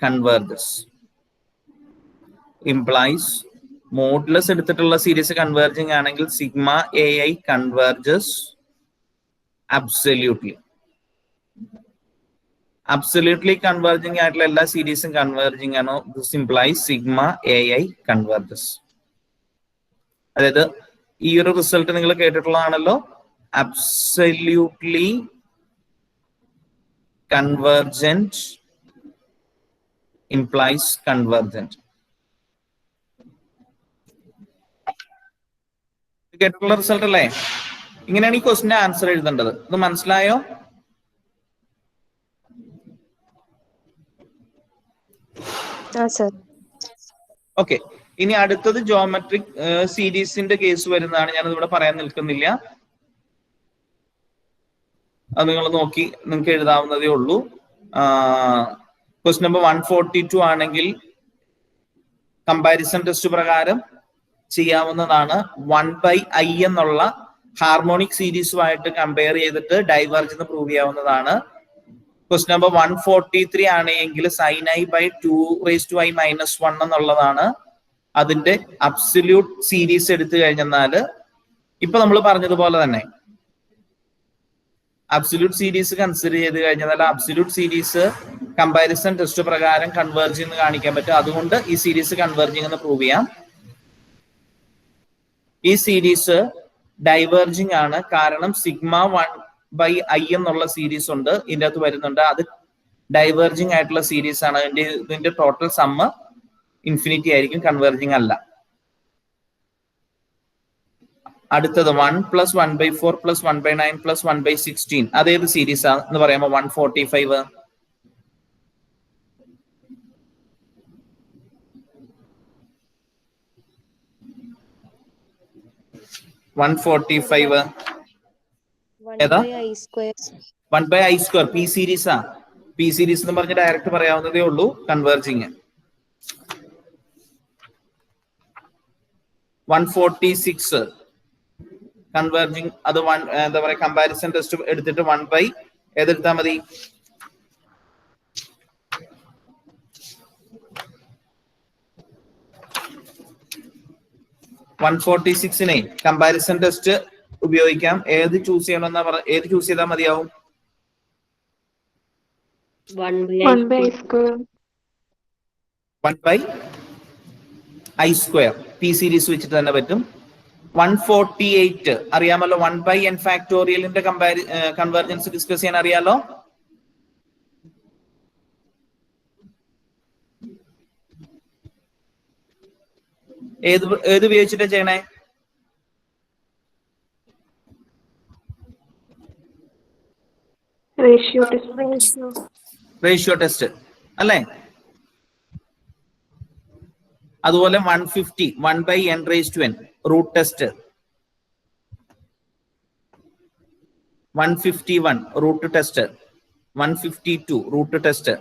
converges. Implies modulus എടുത്തിട്ടുള്ള സീരീസ് കൺവേർജിങ് ആണെങ്കിൽ sigma A I converges absolutely converging ആയിട്ടുള്ള എല്ലാ സീരീസും കൺവേർജിങ് ആണോ? This implies sigma A I converges. അതായത് ഈ ഒരു റിസൾട്ട് നിങ്ങൾ കേട്ടിട്ടുള്ളതാണല്ലോ, absolutely convergent implies convergent. കേട്ടിട്ടുള്ള റിസൾട്ട് അല്ലേ? ഇങ്ങനെയാണ് ഈ ക്വസ്റ്റിന്റെ ആൻസർ എഴുതേണ്ടത്. ഇത് മനസ്സിലായോ? ഓക്കെ, ഇനി അടുത്തത് ജോമെട്രിക് സീരീസിന്റെ കേസ് വരുന്നതാണ്. ഞാനത് ഇവിടെ പറയാൻ നിൽക്കുന്നില്ല, അത് നിങ്ങൾ നോക്കി നിങ്ങൾക്ക് എഴുതാവുന്നതേ ഉള്ളൂ. ക്വസ്റ്റ്യൻ നമ്പർ 142 ആണെങ്കിൽ കമ്പാരിസൺ ടെസ്റ്റ് പ്രകാരം ചെയ്യാവുന്നതാണ്. 1 by I എന്നുള്ള ഹാർമോണിക് സീരീസുമായിട്ട് കമ്പയർ ചെയ്തിട്ട് ഡൈവേർജ് എന്ന് പ്രൂവ് ചെയ്യാവുന്നതാണ്. ക്വസ്റ്റ്യൻ നമ്പർ 143 ആണെങ്കിൽ sine I by 2 raised to I minus 1 എന്നുള്ളതാണ്. അതിന്റെ അബ്സല്യൂട്ട് സീരീസ് എടുത്തു കഴിഞ്ഞാൽ ഇപ്പൊ നമ്മൾ പറഞ്ഞതുപോലെ തന്നെ അബ്സല്യൂട്ട് സീരീസ് കൺസിഡർ ചെയ്ത് കഴിഞ്ഞാൽ അബ്സല്യൂട്ട് സീരീസ് കമ്പാരിസൺ ടെസ്റ്റ് പ്രകാരം കൺവേർജിങ് എന്ന് കാണിക്കാൻ പറ്റും. അതുകൊണ്ട് ഈ സീരീസ് കൺവേർജിങ് എന്ന് പ്രൂവ് ചെയ്യാം. ഈ സീരീസ് ഡൈവേർജിങ് ആണ്, കാരണം സിഗ്മ 1 by I എന്നുള്ള സീരീസ് ഉണ്ട്, ഇതിന്റെ അകത്ത് വരുന്നുണ്ട്. അത് ഡൈവേർജിങ് ആയിട്ടുള്ള സീരീസ് ആണ്. ഇതിന്റെ ടോട്ടൽ സമ്മ് ഇൻഫിനിറ്റി ആയിരിക്കും, കൺവേർജിങ് അല്ല. അടുത്തത് 1 plus 1 by 4 plus 1 by 9 plus 1 by 16 അതേത് സീരീസ് എന്ന് പറയാമോ? 145. 145 ഏതാ? 1 by I square പി സീരീസാ. പി സീരീസ് എന്ന് പറഞ്ഞ് ഡയറക്റ്റ് പറയാവുന്നതേ ഉള്ളൂ, കൺവേർജിങ്. 146 കൺവേർജിങ്, അത് എന്താ പറയാ കമ്പാരിസൺ ടെസ്റ്റ് എടുത്തിട്ട് 1 by ഏതെടുത്താൽ മതി? 146 കമ്പാരിസൺ ടെസ്റ്റ് ഉപയോഗിക്കാം. ഏത് ചൂസ് ചെയ്യണമെന്നാ ഏത് ചൂസ് ചെയ്താൽ മതിയാവും? 1 by I square P series വെച്ചിട്ട് തന്നെ പറ്റും. 148 അറിയാമല്ലോ, 1 by n ഫാക്ടോറിയലിന്റെ കൺവേർജൻസ് ഡിസ്കസ് ചെയ്യാൻ അറിയാലോ. ഏത് ഉപയോഗിച്ചിട്ടാ ചെയ്യണേ? റേഷ്യോ ടെസ്റ്റ് അല്ലേ? അതുപോലെ 150 1 by n raised to n root test. 151 root test. 152 root test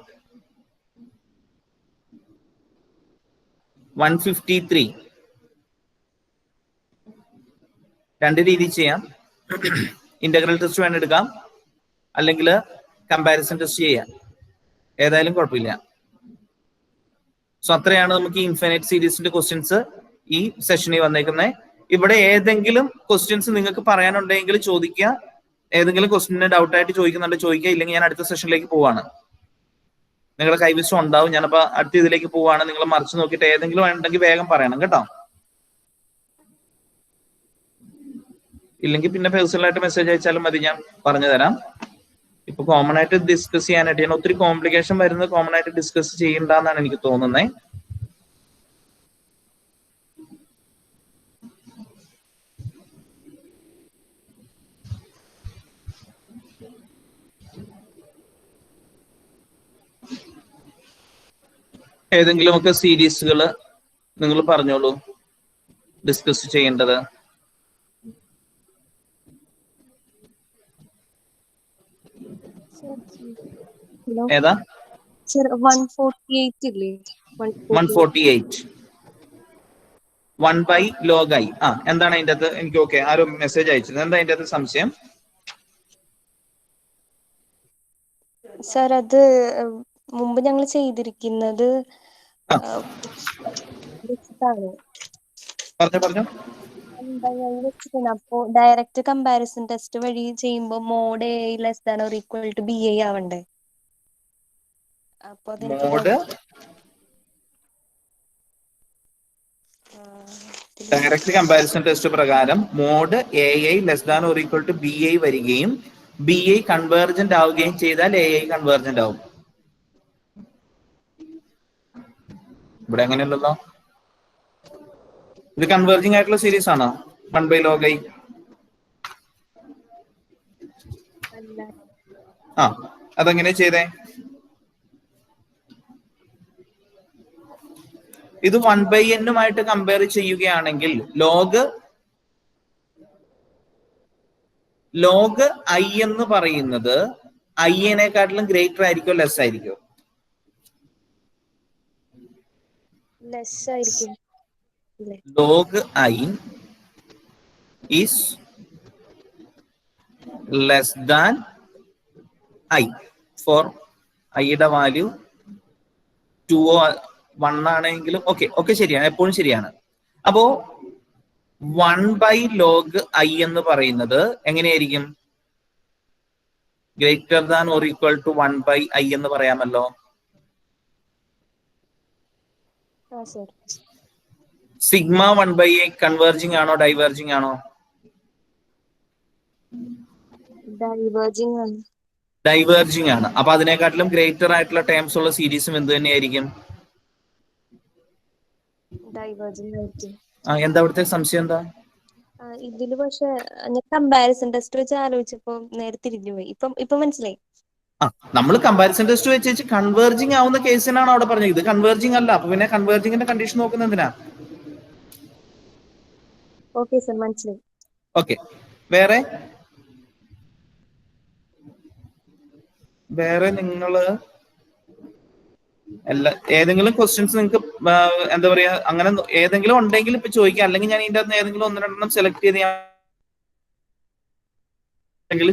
153 രണ്ട് രീതി ചെയ്യാം. ഇന്റഗ്രൽ ടെസ്റ്റ് വേണം എടുക്കാം, അല്ലെങ്കിൽ കമ്പാരിസൺ ടെസ്റ്റ് ചെയ്യാം. ഏതായാലും കുഴപ്പമില്ല. സോ അത്രയാണ് നമുക്ക് ഈ ഇൻഫൈനൈറ്റ് സീരീസിന്റെ ക്വസ്റ്റ്യൻസ് ഈ സെഷനിൽ വന്നേക്കുന്നത്. ഇവിടെ ഏതെങ്കിലും ക്വസ്റ്റ്യൻസ് നിങ്ങൾക്ക് പറയാനുണ്ടെങ്കിൽ ചോദിക്കുക. ഏതെങ്കിലും ക്വസ്റ്റ്യന് ഡൗട്ട് ആയിട്ട് ചോദിക്കുന്നുണ്ട് ചോദിക്കുക, ഇല്ലെങ്കിൽ ഞാൻ അടുത്ത സെഷനിലേക്ക് പോവാണ്. നിങ്ങളുടെ കൈവശം ഉണ്ടാവും. ഞാനപ്പോ അടുത്ത ഇതിലേക്ക് പോവാണ്. നിങ്ങൾ മറിച്ച് നോക്കിയിട്ട് ഏതെങ്കിലും ഉണ്ടെങ്കിൽ വേഗം പറയണം കേട്ടോ. ഇല്ലെങ്കിൽ പിന്നെ പേഴ്സണൽ ആയിട്ട് മെസ്സേജ് അയച്ചാലും മതി, ഞാൻ പറഞ്ഞു തരാം. ഇപ്പൊ കോമൺ ആയിട്ട് ഡിസ്കസ് ചെയ്യാനായിട്ട് ഞാൻ ഒത്തിരി കോംപ്ലിക്കേഷൻ വരുന്നത് കോമൺ ആയിട്ട് ഡിസ്കസ് ചെയ്യണ്ടെന്നാണ് എനിക്ക് തോന്നുന്നത്. ഏതെങ്കിലുമൊക്കെ സീരീസുകൾ നിങ്ങൾ പറഞ്ഞോളൂ ഡിസ്കസ് ചെയ്യേണ്ടത്. ഏതാ? 148 ഇല്ലേ? 148 1 by log i. എന്താണ് അതിന്റെ അകത്ത്? എനിക്ക് ഓക്കെ, ആരോ മെസ്സേജ് അയച്ചത്. എന്താ അതിന്റെ അകത്ത് സംശയം? സർ അത് മുമ്പ് ഞങ്ങൾ ചെയ്തിരിക്കുന്നത് പറഞ്ഞു. അപ്പോ ഡയറക്റ്റ് കമ്പാരിസൺ ടെസ്റ്റ് വഴി ചെയ്യുമ്പോ mod A less than or equal to B I ആവണ്ടേ? അപ്പൊ മോഡ് ഡയറക്റ്റ് കമ്പാരിസൺ ടെസ്റ്റ് പ്രകാരം mod A I less than or equal to B I വരികയും ബി ഐ കൺവേർജന്റ് ആവുകയും ചെയ്താൽ എ ഐ കൺവേർജന്റ് ആവും. ഇവിടെ അങ്ങനെയല്ലല്ലോ. ഇത് കൺവേർജിംഗ് ആയിട്ടുള്ള സീരീസ് ആണോ 1 by log i? അതെങ്ങനെ ചെയ്തേ? ഇത് 1 by n കമ്പയർ ചെയ്യുകയാണെങ്കിൽ ലോഗ് ഐ എന്ന് പറയുന്നത് ഐ നെക്കാട്ടിലും ഗ്രേറ്റർ ആയിരിക്കോ ലെസ് ആയിരിക്കോ? ലെസ് ആയിരിക്കും. Log I is less than I for ഐയുടെ വാല്യൂ 2 1 ആണെങ്കിലും ഓക്കെ ശരിയാണ്, എപ്പോഴും ശരിയാണ്. അപ്പോ 1 by log i എന്ന് പറയുന്നത് എങ്ങനെയായിരിക്കും? Greater than or equal to 1 by i എന്ന് പറയാമല്ലോ. സിഗ്മ 1 by a കൺവേർജിംഗ് ആണോ ഡൈവേർജിംഗ് ആണോ? ഡൈവേർജിംഗ് ആണ്. അപ്പൊ അതിനെക്കാട്ടിലും ഗ്രേറ്റർ ആയിട്ടുള്ള ടേംസ് ഉള്ള സീരീസും എന്ത് തന്നെയായിരിക്കും? എന്താ അവിടുത്തെ സംശയം? എന്താ ഇതില്? പക്ഷെ ഞാൻ കമ്പാരിസൺ ടെസ്റ്റ് വെച്ച് ആലോചിച്ചപ്പോ നേരെ തിരിഞ്ഞു പോയി. ഇപ്പൊ മനസ്സിലായി. നമ്മൾ കമ്പാരിസൺ ടെസ്റ്റ് വെച്ച് കൺവേർജിംഗ് ആവുന്ന കേസിനാണ് അവിടെ പറഞ്ഞത്. ഇത് കൺവേർജിംഗ് അല്ല. അപ്പൊ പിന്നെ കൺവേർജിംഗിന്റെ കണ്ടീഷൻ നോക്കുന്ന എന്തിനാ? ഓക്കെ സർ, മനസ്സിലായി. ഓക്കെ, വേറെ നിങ്ങള് ഏതെങ്കിലും ക്വസ്റ്റ്യൻസ് നിങ്ങൾക്ക് എന്താ പറയാ അങ്ങനെ ഏതെങ്കിലും ഉണ്ടെങ്കിൽ ഇപ്പൊ ചോദിക്കാം. അല്ലെങ്കിൽ ഞാൻ ഇതിന്റെ അകത്ത് ഏതെങ്കിലും 1-2 സെലക്ട് ചെയ്ത്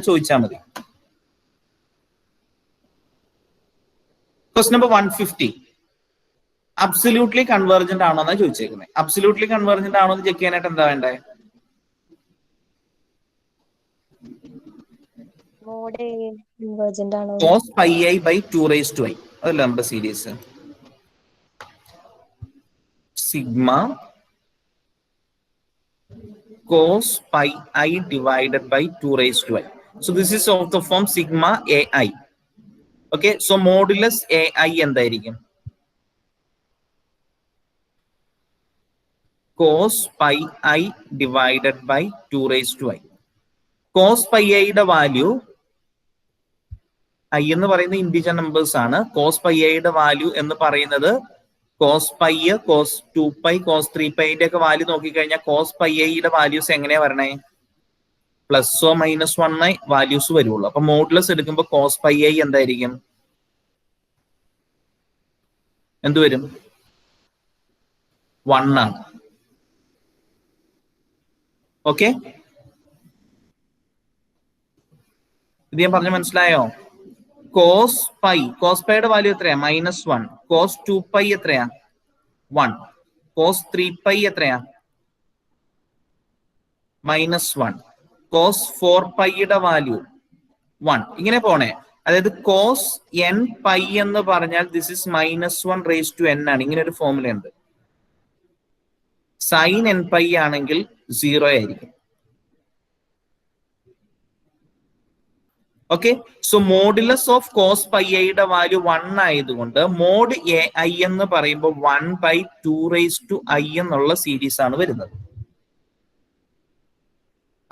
ചോദിച്ചാൽ മതി. ക്വസ്റ്റ്യൻ നമ്പർ 150 അബ്സല്യൂട്ട്ലി കൺവേർജന്റ് ആണോ എന്നാണ് ചോദിച്ചേക്കുന്നത്. അബ്സല്യൂട്ട്ലി കൺവേർജന്റ് ആണോ എന്ന് ചെക്ക് ചെയ്യാനായിട്ട് എന്താ വേണ്ടേ? cos pi i by 2 raised to i. അതല്ല നമ്മുടെ series. Sigma cos pi i divided by 2 raised to i. So this is of the form sigma ai. Okay, so modulus ai എന്തായിരിക്കും? cos pi i divided by 2 raised to i. cos pi i യുടെ വാല്യൂ, i എന്ന് പറയുന്ന ഇന്റിജർ നമ്പേഴ്സ് ആണ്. cos pi i യുടെ വാല്യൂ എന്ന് പറയുന്നത് cos pi, cos 2pi, cos 3pi ഒക്കെ വാല്യൂ നോക്കിക്കഴിഞ്ഞാൽ cos pi i യുടെ വാല്യൂസ് എങ്ങനെയാ വരണേ? പ്ലസോ -1 വാല്യൂസ് വരുള്ളൂ. അപ്പൊ മോഡുലസ് എടുക്കുമ്പോൾ കോസ് പൈ ഐ എന്തായിരിക്കും? എന്ത് വരും? 1 ആണ്. ഓക്കെ, ഇത് ഞാൻ പറഞ്ഞ മനസ്സിലായോ? കോസ് പൈയുടെ വാല്യൂ എത്രയാ? -1. കോസ് 2π എത്രയാ? 1. കോസ് 3π എത്രയാ? -1. കോസ് 4πയുടെ വാല്യൂ 1. ഇങ്ങനെ പോണേ. അതായത് കോസ് n പൈ എന്ന് പറഞ്ഞാൽ ദിസ് ഇസ് -1 ആണ്. ഇങ്ങനെ ഒരു ഫോർമുല ഉണ്ട്. സൈൻ n പൈ ആണെങ്കിൽ 0 ആയിരിക്കും. Okay, so modulus of cos pi ഐയുടെ വാല്യൂ 1 ആയതുകൊണ്ട് മോഡ് എ ഐ എന്ന് പറയുമ്പോൾ 1/2 എന്നുള്ള സീരീസ് ആണ് വരുന്നത്.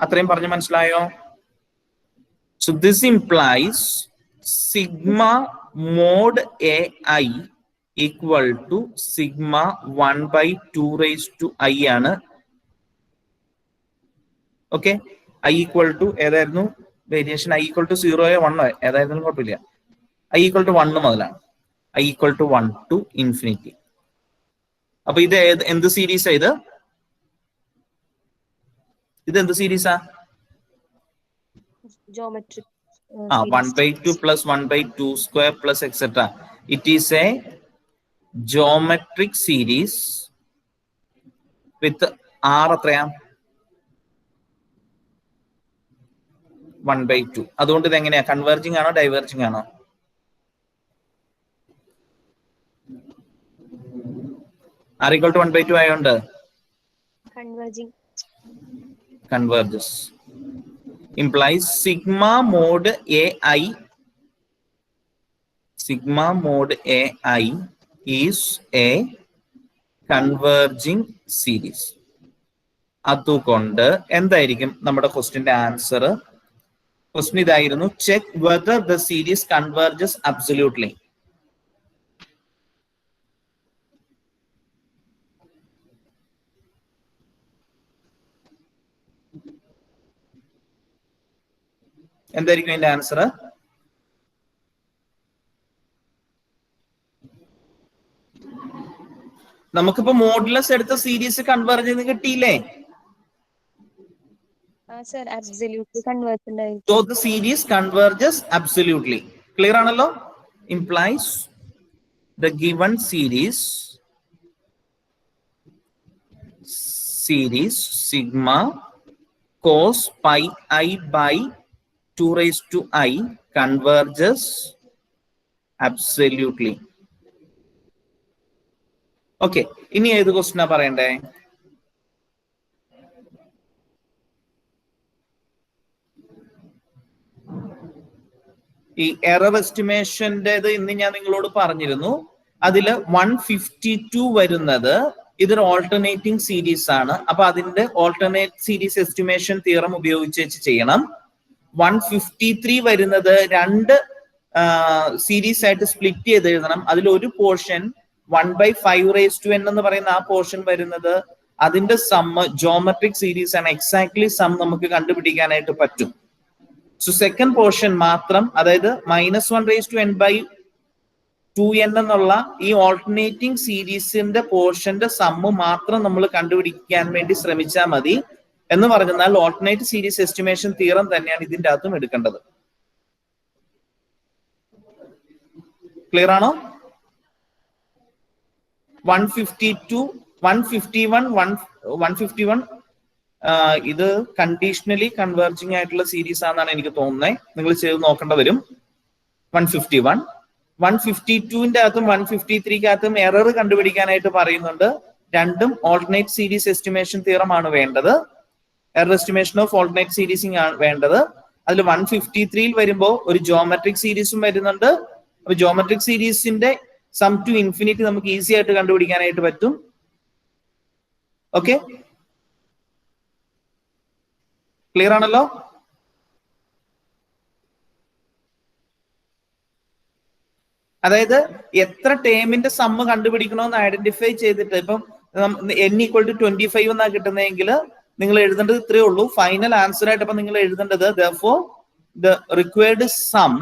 അത്രയും പറഞ്ഞ് മനസ്സിലായോ? So this implies sigma mod A I equal to sigma 1/2 ആണ്. ഓക്കെ, ഐ ഈക്വൽ ടു ഏതായിരുന്നു വേരിയേഷൻ? ഐ ഈക്വൽ ടു 0 1 ഏതായിരുന്നു കുഴപ്പമില്ല. ഐ ഈക്വൽ ടു 1 മുതലാണ്. I equal to 1 to infinity. അപ്പൊ ഇത് എന്ത് സീരീസാ? ഇത് എന്ത് സീരീസാ? Geometric 1/2 plus 1/2 square plus etc. It is a geometric series with r എത്രയാ? 1/2. അതുകൊണ്ട് ഇത് എങ്ങനെയാ? കൺവേർജിങ് ആണോ ഡൈവേർജിങ് ആണോ? r equal to 1/2 ആയതുകൊണ്ട് converges. Implies sigma mode ai is a converging series. അതുകൊണ്ട് എന്തായിരിക്കും നമ്മുടെ ക്വസ്റ്റ്യന്റെ ആൻസർ? ക്വസ്റ്റ്യൻ ഇതായിരുന്നു, check whether the series converges absolutely. എന്തായിരിക്കും അതിന്റെ ആൻസർ? നമുക്കിപ്പോ മോഡുലസ് എടുത്ത സീരീസ് കൺവേർജ് ചെയ്ത് കിട്ടിയില്ലേ? So the series converges absolutely. Clear ആണല്ലോ? Implies the given series sigma cos pi I by 2 converges absolutely. Okay, ഇനി ഏത് ക്വസ്റ്റ്യനാ പറയണ്ടേ? ഈ എറർ എസ്റ്റിമേഷൻ്റെത് ഇന്ന് ഞാൻ നിങ്ങളോട് പറഞ്ഞിരുന്നു. അതില് 152 വരുന്നത് ഇതൊരു ഓൾട്ടർനേറ്റിംഗ് സീരീസ് ആണ്. അപ്പൊ അതിന്റെ ഓൾട്ടർനേറ്റ് സീരീസ് എസ്റ്റിമേഷൻ തിയറം ഉപയോഗിച്ച് ചെയ്യണം. 153 വരുന്നത് 2 സീരീസ് ആയിട്ട് സ്പ്ലിറ്റ് ചെയ്ത് എഴുതണം. അതിലൊരു പോർഷൻ 1/5 എന്ന് പറയുന്ന ആ പോർഷൻ വരുന്നത് അതിന്റെ സമ്മ് ജോമെട്രിക് സീരീസ് ആണ്. എക്സാക്ട്ലി സം നമുക്ക് കണ്ടുപിടിക്കാനായിട്ട് പറ്റും. സോ സെക്കൻഡ് പോർഷൻ മാത്രം, അതായത് -1/n/2n എന്നുള്ള ഈ ഓൾട്ടർനേറ്റിംഗ് സീരീസിന്റെ പോർഷന്റെ സമ്മ് മാത്രം നമ്മൾ കണ്ടുപിടിക്കാൻ വേണ്ടി ശ്രമിച്ചാൽ മതി. എന്ന് പറഞ്ഞാൽ ഓൾട്ടർനേറ്റ് സീരീസ് എസ്റ്റിമേഷൻ തിയറം തന്നെയാണ് ഇതിന്റെ അകത്തും എടുക്കേണ്ടത്. ക്ലിയർ ആണോ? 152, 151 ഇത് കണ്ടീഷണലി കൺവേർജിങ് ആയിട്ടുള്ള സീരീസ് ആണെന്നാണ് എനിക്ക് തോന്നുന്നത്. നിങ്ങൾ ചെയ്ത് നോക്കേണ്ട വരും. 151, 152ന്റെ അകത്തും 153ക്കകത്തും എറർ കണ്ടുപിടിക്കാനായിട്ട് പറയുന്നുണ്ട്. രണ്ടും ഓൾട്ടർനേറ്റ് സീരീസ് എസ്റ്റിമേഷൻ തിയറം ആണ് വേണ്ടത്. എറർ എസ്റ്റിമേഷൻ ഓഫ് ഓൾട്ടർനേറ്റ് സീരീസിംഗ് ആണ് വേണ്ടത്. അതിൽ 153ൽ വരുമ്പോൾ ഒരു ജോമെട്രിക് സീരീസും വരുന്നുണ്ട്. അപ്പൊ ജോമെട്രിക് സീരീസിന്റെ സം ടു ഇൻഫിനിറ്റി നമുക്ക് ഈസി ആയിട്ട് കണ്ടുപിടിക്കാനായിട്ട് പറ്റും. ഓക്കെ, ക്ലിയർ ആണല്ലോ? അതായത് എത്ര ടേമിന്റെ സമ്മ് കണ്ടുപിടിക്കണമെന്ന് ഐഡന്റിഫൈ ചെയ്തിട്ട്, ഇപ്പം n = 25 എന്നാ കിട്ടുന്നതെങ്കിൽ നിങ്ങൾ എഴുതേണ്ടത് ഇത്രയേ ഉള്ളൂ. ഫൈനൽ ആൻസർ ആയിട്ട് അപ്പൊ നിങ്ങൾ എഴുതേണ്ടത് therefore the required sum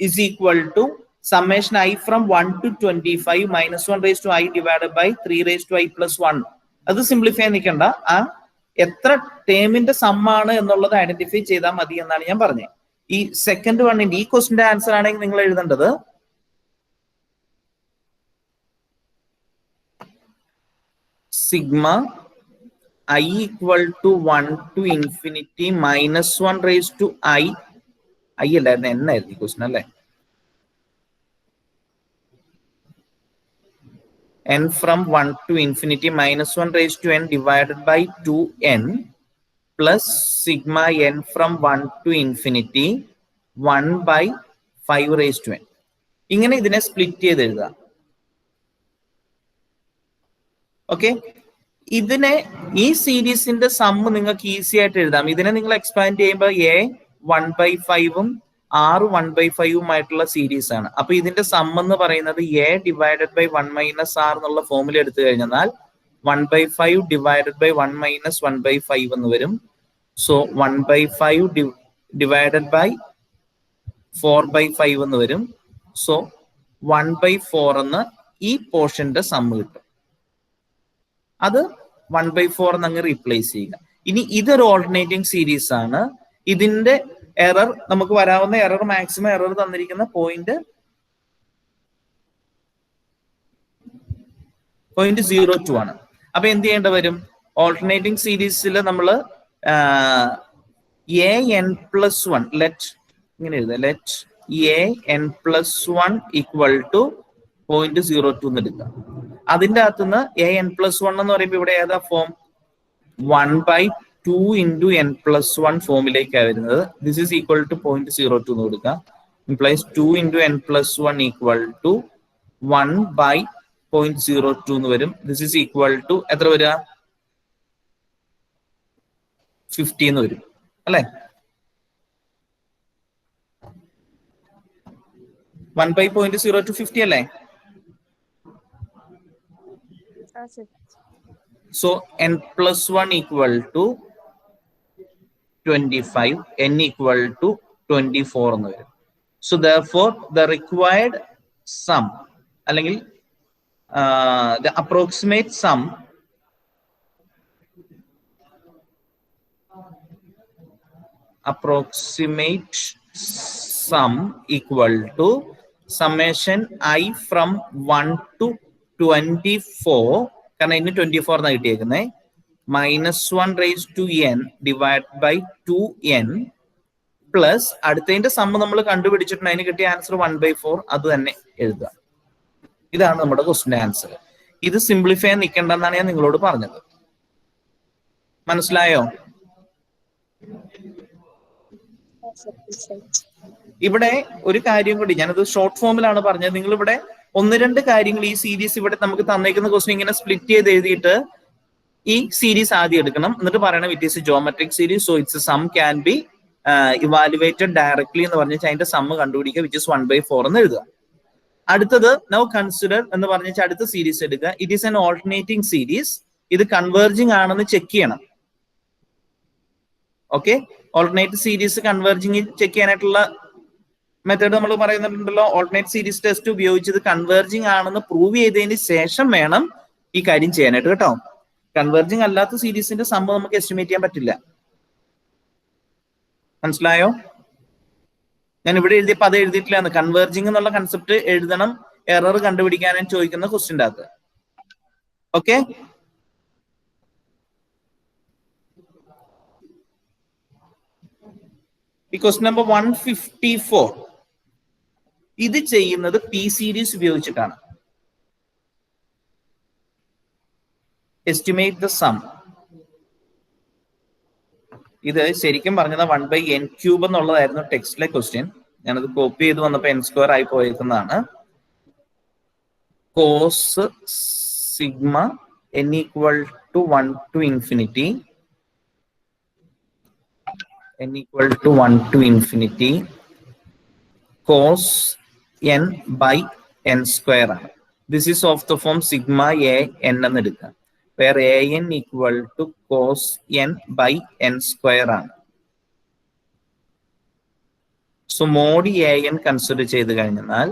is equal to summation I from 1 to 25 minus 1 raised to I divided by 3 raised to I plus 1. അത് സിംപ്ലിഫൈ നിൽക്കണ്ട, ആ എത്ര ടേമിന്റെ സമ്മാണ് എന്നുള്ളത് ഐഡന്റിഫൈ ചെയ്താൽ മതി എന്നാണ് ഞാൻ പറഞ്ഞത്. ഈ സെക്കൻഡ് വണ്ണിന്റെ ഈ ക്വസ്റ്റിന്റെ ആൻസർ ആണെങ്കിൽ നിങ്ങൾ എഴുതേണ്ടത് sigma I equal to 1 to infinity minus 1 raised to I അല്ലായിരുന്നു, എന്നായിരുന്നു ഈ ക്വസ്റ്റൻ അല്ലേ? n from 1 to infinity minus 1 raised to n divided by 2n plus sigma n from 1 to infinity 1 by 5 raised to n. ഇങ്ങനെ ഇതിനെ സ്പ്ലിറ്റ് ചെയ്ത് എഴുതാം. ഓക്കെ, ഇതിനെ ഈ സീരീസിന്റെ സമ്മ് നിങ്ങൾക്ക് ഈസി ആയിട്ട് എഴുതാം. ഇതിനെ നിങ്ങൾ എക്സ്പാൻഡ് ചെയ്യുമ്പോൾ a 1/5 r 1/5 ആയിട്ടുള്ള സീരീസ് ആണ്. അപ്പൊ ഇതിന്റെ സം എന്ന് പറയുന്നത് a divided by 1 minus r എന്നുള്ള ഫോമിൽ എടുത്തു കഴിഞ്ഞാൽ 1/5 ഡിവൈഡഡ് ബൈ 1 മൈനസ് 1/5 എന്ന് വരും. സോ 1/5 ഡിവൈഡഡ് ബൈ 4/5 എന്ന് വരും. സോ 1/4 എന്ന് ഈ പോർഷന്റെ സമ്മ് കിട്ടും. അത് 1/4 എന്ന് അങ്ങ് റീപ്ലേസ് ചെയ്യുക. ഇനി ഇതൊരു ഓൾട്ടർനേറ്റിംഗ് സീരീസ് ആണ്. ഇതിന്റെ എറർ നമുക്ക് വരാവുന്ന എറർ മാക്സിമം എറർ തന്നിരിക്കുന്ന പോയിന്റ് 0.02 ആണ്. അപ്പൊ എന്ത് ചെയ്യേണ്ടി വരും? ഓൾട്ടർനേറ്റിംഗ് സീരീസിൽ നമ്മൾ an+1 ലെറ്റ് ഇങ്ങനെ എഴുതാം, ലെറ്റ് an+1 ഈക്വൽ ടു 0.02 എന്ന് എടുക്കാം. അതിന്റെ അകത്തുനിന്ന് an+1 എന്ന് പറയുമ്പോൾ ഇവിടെ ഏതാ ഫോം? 1/2 into n+1 ഫോമിലേക്കാണ് വരുന്നത്. ദിസ് ഈസ് ഈക്വൽ ടു 0.02 എന്ന് കൊടുക്കാം. Implies 2 into n+1 equal to 1/0.02 എന്ന് വരും. ദിസ് ഈസ് ഈക്വൽ ടു എത്ര വരിക? 50 എന്ന് വരും അല്ലെ? 1/0.02 50 അല്ലേ? So n+1 equal to 25, n equal to 24 എന്ന് വരും. So therefore the required sum അല്ലെങ്കിൽ the approximate sum equal to summation I from 1 to 24, കാരണം ഇനി 24 എന്നാണ് കിട്ടിയേക്കുന്നത്, -1 raised to n divided by 2n plus അടുത്തതിന്റെ സമ്മ് നമ്മൾ കണ്ടുപിടിച്ചിട്ടുണ്ട്. അതിന് കിട്ടിയ ആൻസർ 1/4. അത് തന്നെ എഴുതുക. ഇതാണ് നമ്മുടെ ക്വസ്റ്റിന്റെ ആൻസർ. ഇത് സിംപ്ലിഫൈ നിൽക്കേണ്ടെന്നാണ് ഞാൻ നിങ്ങളോട് പറഞ്ഞത്. മനസ്സിലായോ? ഇവിടെ ഒരു കാര്യം കൂടി, ഞാനത് ഷോർട്ട് ഫോമിലാണ് പറഞ്ഞത്. നിങ്ങൾ ഇവിടെ 1-2 കാര്യങ്ങൾ ഈ സീരീസ് ഇവിടെ നമുക്ക് തന്നേക്കുന്ന ക്വസ്റ്റ്യൻ ഇങ്ങനെ സ്പ്ലിറ്റ് ചെയ്ത് എഴുതിയിട്ട് ഈ സീരീസ് ആദ്യം എടുക്കണം. എന്നിട്ട് പറയണം it is a geometric series, so its sum can be evaluated directly എന്ന് പറഞ്ഞാൽ അതിന്റെ സമ്മ് കണ്ടുപിടിക്കുക, വിച്ച് ഇസ് 1/4 എന്ന് എഴുതുക. അടുത്തത് നൗ കൺസിഡർ എന്ന് പറഞ്ഞാൽ അടുത്ത സീരീസ് എടുക്കുക. It is N alternating series. ഇത് കൺവേർജിങ് ആണെന്ന് ചെക്ക് ചെയ്യണം. Okay, alternate series converging check ചെയ്യാനായിട്ടുള്ള മെത്തേഡ് നമ്മൾ പറയുന്നുണ്ടല്ലോ. ഓൾട്ടർനേറ്റ് സീരീസ് ടെസ്റ്റ് ഉപയോഗിച്ചത് കൺവേർജിങ് ആണെന്ന് പ്രൂവ് ചെയ്തതിന് ശേഷം വേണം ഈ കാര്യം ചെയ്യാനായിട്ട് കേട്ടോ. കൺവേർജിങ് അല്ലാത്ത സീരീസിന്റെ സംഭവം നമുക്ക് എസ്റ്റിമേറ്റ് ചെയ്യാൻ പറ്റില്ല. മനസ്സിലായോ? ഞാൻ ഇവിടെ എഴുതിയപ്പോൾ അത് എഴുതിയിട്ടില്ല. കൺവേർജിങ് എന്നുള്ള കൺസെപ്റ്റ് എഴുതണം, എറർ കണ്ടുപിടിക്കാനായി ചോദിക്കുന്ന ക്വസ്റ്റ്യൻ്റെ അകത്ത്. ഓക്കെ, ഈ ക്വസ്റ്റ്യൻ നമ്പർ 154 ഇത് ചെയ്യുന്നത് പി സീരീസ് ഉപയോഗിച്ചിട്ടാണ്. Estimate the sum. ഇത് ശരിക്കും പറഞ്ഞത് 1/n³ എന്നുള്ളതായിരുന്നു ടെക്സ്റ്റിലെ ക്വസ്റ്റ്യൻ. ഞാനത് കോപ്പി ചെയ്ത് വന്നപ്പോൾ n² ആയി പോയിരിക്കുന്നതാണ്. Cause sigma n equal to 1 to infinity, n equal to 1 to infinity cos n by n² ആണ്. This is of the form sigma a n എന്ന് എടുക്കുക. where an equal to cos n by n square ആണ്. സോ മോഡ് an കൺസിഡർ ചെയ്ത് കഴിഞ്ഞാൽ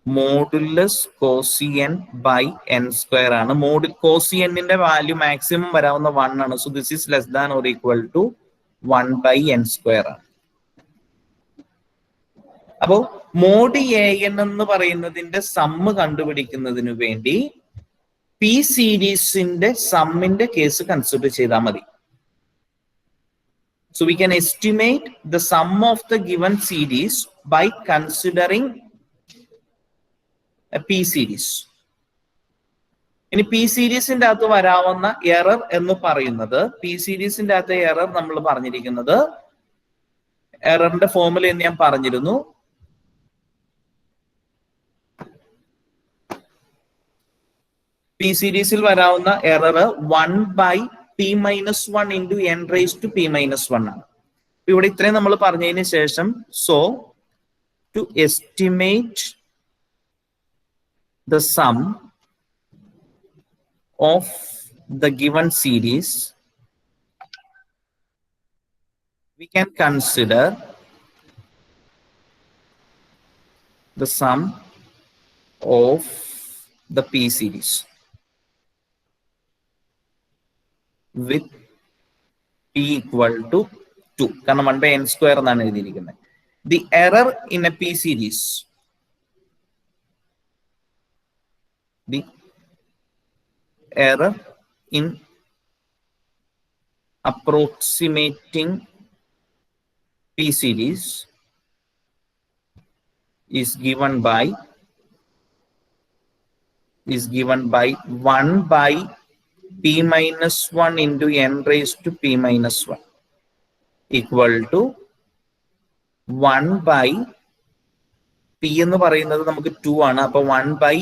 modulus cosine by N square ആണ്. കോസിയന്റെ വാല്യൂ മാക്സിമം വരാവുന്ന 1 ആണ്. So this is less than or equal to 1 by N square ആണ്. അപ്പോ മോഡ് an എന്ന് പറയുന്നതിന്റെ സമ്മ് കണ്ടുപിടിക്കുന്നതിന് വേണ്ടി പി സീരീസിന്റെ സമ്മിന്റെ കേസ് കൺസിഡർ ചെയ്താൽ മതി. So we can estimate the sum of the given series by considering a P series. ഇനി പി സീരീസിന്റെ അകത്ത് വരാവുന്ന എറർ എന്ന് പറയുന്നത്, പി സീരീസിന്റെ അകത്തെ എറർ നമ്മൾ പറഞ്ഞിരിക്കുന്നത്, എററിന്റെ ഫോർമുല എന്ന് ഞാൻ പറഞ്ഞിരുന്നു. പി സീരീസിൽ വരാവുന്ന error 1 by p minus 1 into n raised to p minus 1 ആണ്. ഇവിടെ ഇത്രയും നമ്മൾ പറഞ്ഞതിന് ശേഷം, so to estimate the sum of the given series, we can consider the sum of the P series with P equal to 2. കാരണം 1 by n square എന്നാണ് എഴുതിയിരിക്കുന്നത്. The error in a P series, the error in approximating P series is given by 1 by p minus 1 into n raised to p minus 1 equal to 1 by p എന്ന് പറയുന്നത് നമുക്ക് 2 ആണ്. അപ്പൊ 1 by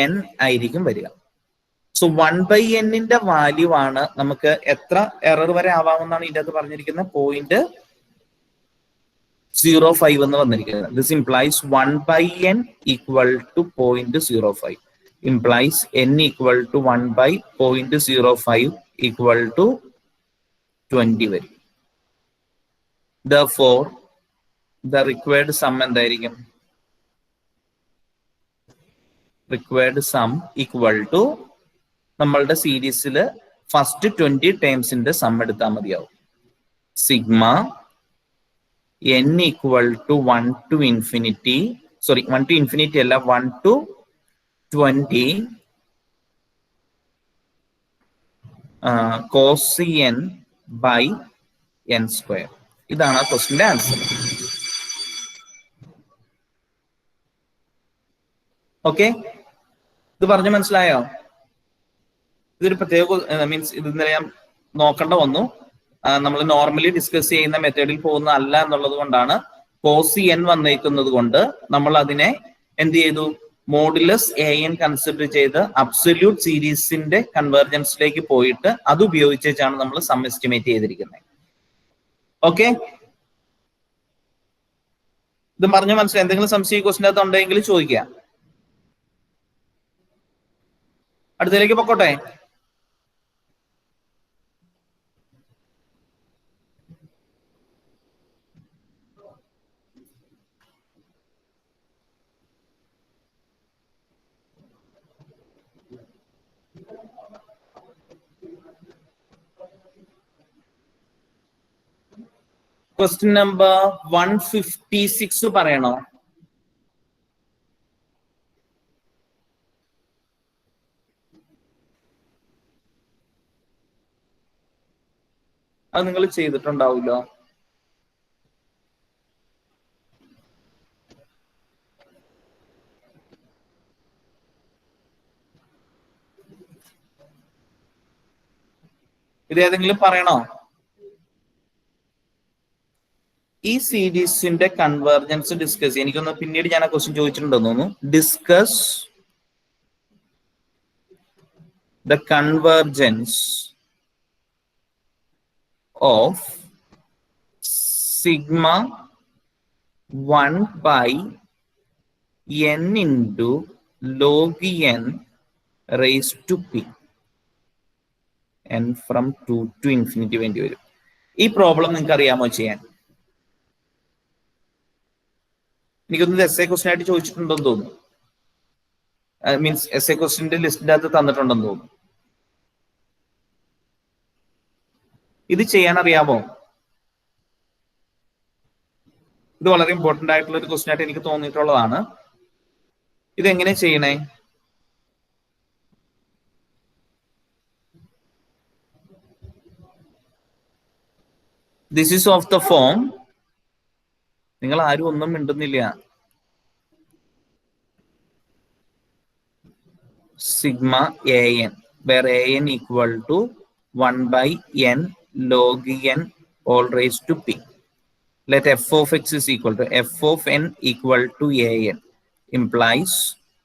n ആയിരിക്കും വരിക. സോ 1 by n ന്റെ വാല്യൂ ആണ് നമുക്ക് എത്ര എറർ വരെ ആവാമെന്നാണ് ഇതിന്റെ അകത്ത് പറഞ്ഞിരിക്കുന്നത്, 0.05 എന്ന് വന്നിരിക്കുന്നത്. This implies 1 by n equal to 0.05 implies n equal to 1 by 0.05 equal to 20 വരും. Therefore, the required sum എന്തായിരിക്കും? Required sum equal to നമ്മളുടെ സീരീസിൽ ഫസ്റ്റ് 20 ടേംസിന്റെ സം എടുത്താൽ മതിയാവും. Sigma n equal to 1 to infinity, sorry 1 to infinity അല്ല, 1 to 20 cos n by n square. ഇതാണ് ആ ക്വസ്റ്റിന്റെ ആൻസർ. ഓക്കെ, ഇത് പറഞ്ഞു മനസ്സിലായോ? ഇതൊരു പ്രത്യേക മീൻസ് ഇത് ഇന്നലെ ഞാൻ നോക്കേണ്ട വന്നു. നമ്മൾ നോർമലി ഡിസ്കസ് ചെയ്യുന്ന മെത്തേഡിൽ പോകുന്ന അല്ല എന്നുള്ളത് കൊണ്ടാണ്. കോസി എൻ വന്നേക്കുന്നത് കൊണ്ട് നമ്മൾ അതിനെ എന്ത് ചെയ്തു, മോഡുലസ് എ എൻ കൺസിഡർ ചെയ്ത് അബ്സല്യൂട്ട് സീരീസിന്റെ കൺവേർജൻസിലേക്ക് പോയിട്ട് അത് ഉപയോഗിച്ചാണ് നമ്മൾ സം എസ്റ്റിമേറ്റ് ചെയ്തിരിക്കുന്നത്. ഓക്കെ, ഇത് പറഞ്ഞു മനസ്സിലായി? എന്തെങ്കിലും സംശയം ക്വസ്റ്റിൻ്റെ അകത്ത് ഉണ്ടെങ്കിൽ ചോദിക്കുക. അടുത്തതിലേക്ക് പൊക്കോട്ടെ. ക്വസ്റ്റ്യൻ നമ്പർ 156 പറയണോ? അത് നിങ്ങൾ ചെയ്തിട്ടുണ്ടാവില്ലോ. ഇത് ഏതെങ്കിലും പറയണോ? ഈ സീരീസിന്റെ കൺവേർജൻസ് ഡിസ്കസ് ചെയ്യാൻ എനിക്കൊന്ന് പിന്നീട് ഞാൻ ആ ക്വസ്റ്റ്യൻ ചോദിച്ചിട്ടുണ്ടെന്ന് തോന്നുന്നു. Discuss the convergence of sigma 1 by n into log n raised to p. n from 2 to infinity വേണ്ടി വരും. ഈ പ്രോബ്ലം നിങ്ങൾക്ക് അറിയാമോ ചെയ്യാൻ? എനിക്കൊന്ന് എസ് എ ക്വസ്റ്റ്യൻ ആയിട്ട് ചോദിച്ചിട്ടുണ്ടെന്ന് തോന്നുന്നു. മീൻസ് എസ് എ ക്വസ്റ്റ്യന്റെ ലിസ്റ്റിന്റെ അകത്ത് തന്നിട്ടുണ്ടെന്ന് തോന്നുന്നു. ഇത് ചെയ്യാൻ അറിയാമോ? ഇത് വളരെ ഇമ്പോർട്ടന്റ് ആയിട്ടുള്ള ഒരു ക്വസ്റ്റ്യൻ ആയിട്ട് എനിക്ക് തോന്നിയിട്ടുള്ളതാണ്. ഇതെങ്ങനെ ചെയ്യണേ? This is of the form. നിങ്ങൾ ആരും ഒന്നും മിണ്ടുന്നില്ല. Sigma A N, where A N equal to 1/n log n all raised to p. Let f of x is equal to f of n equal to a n implies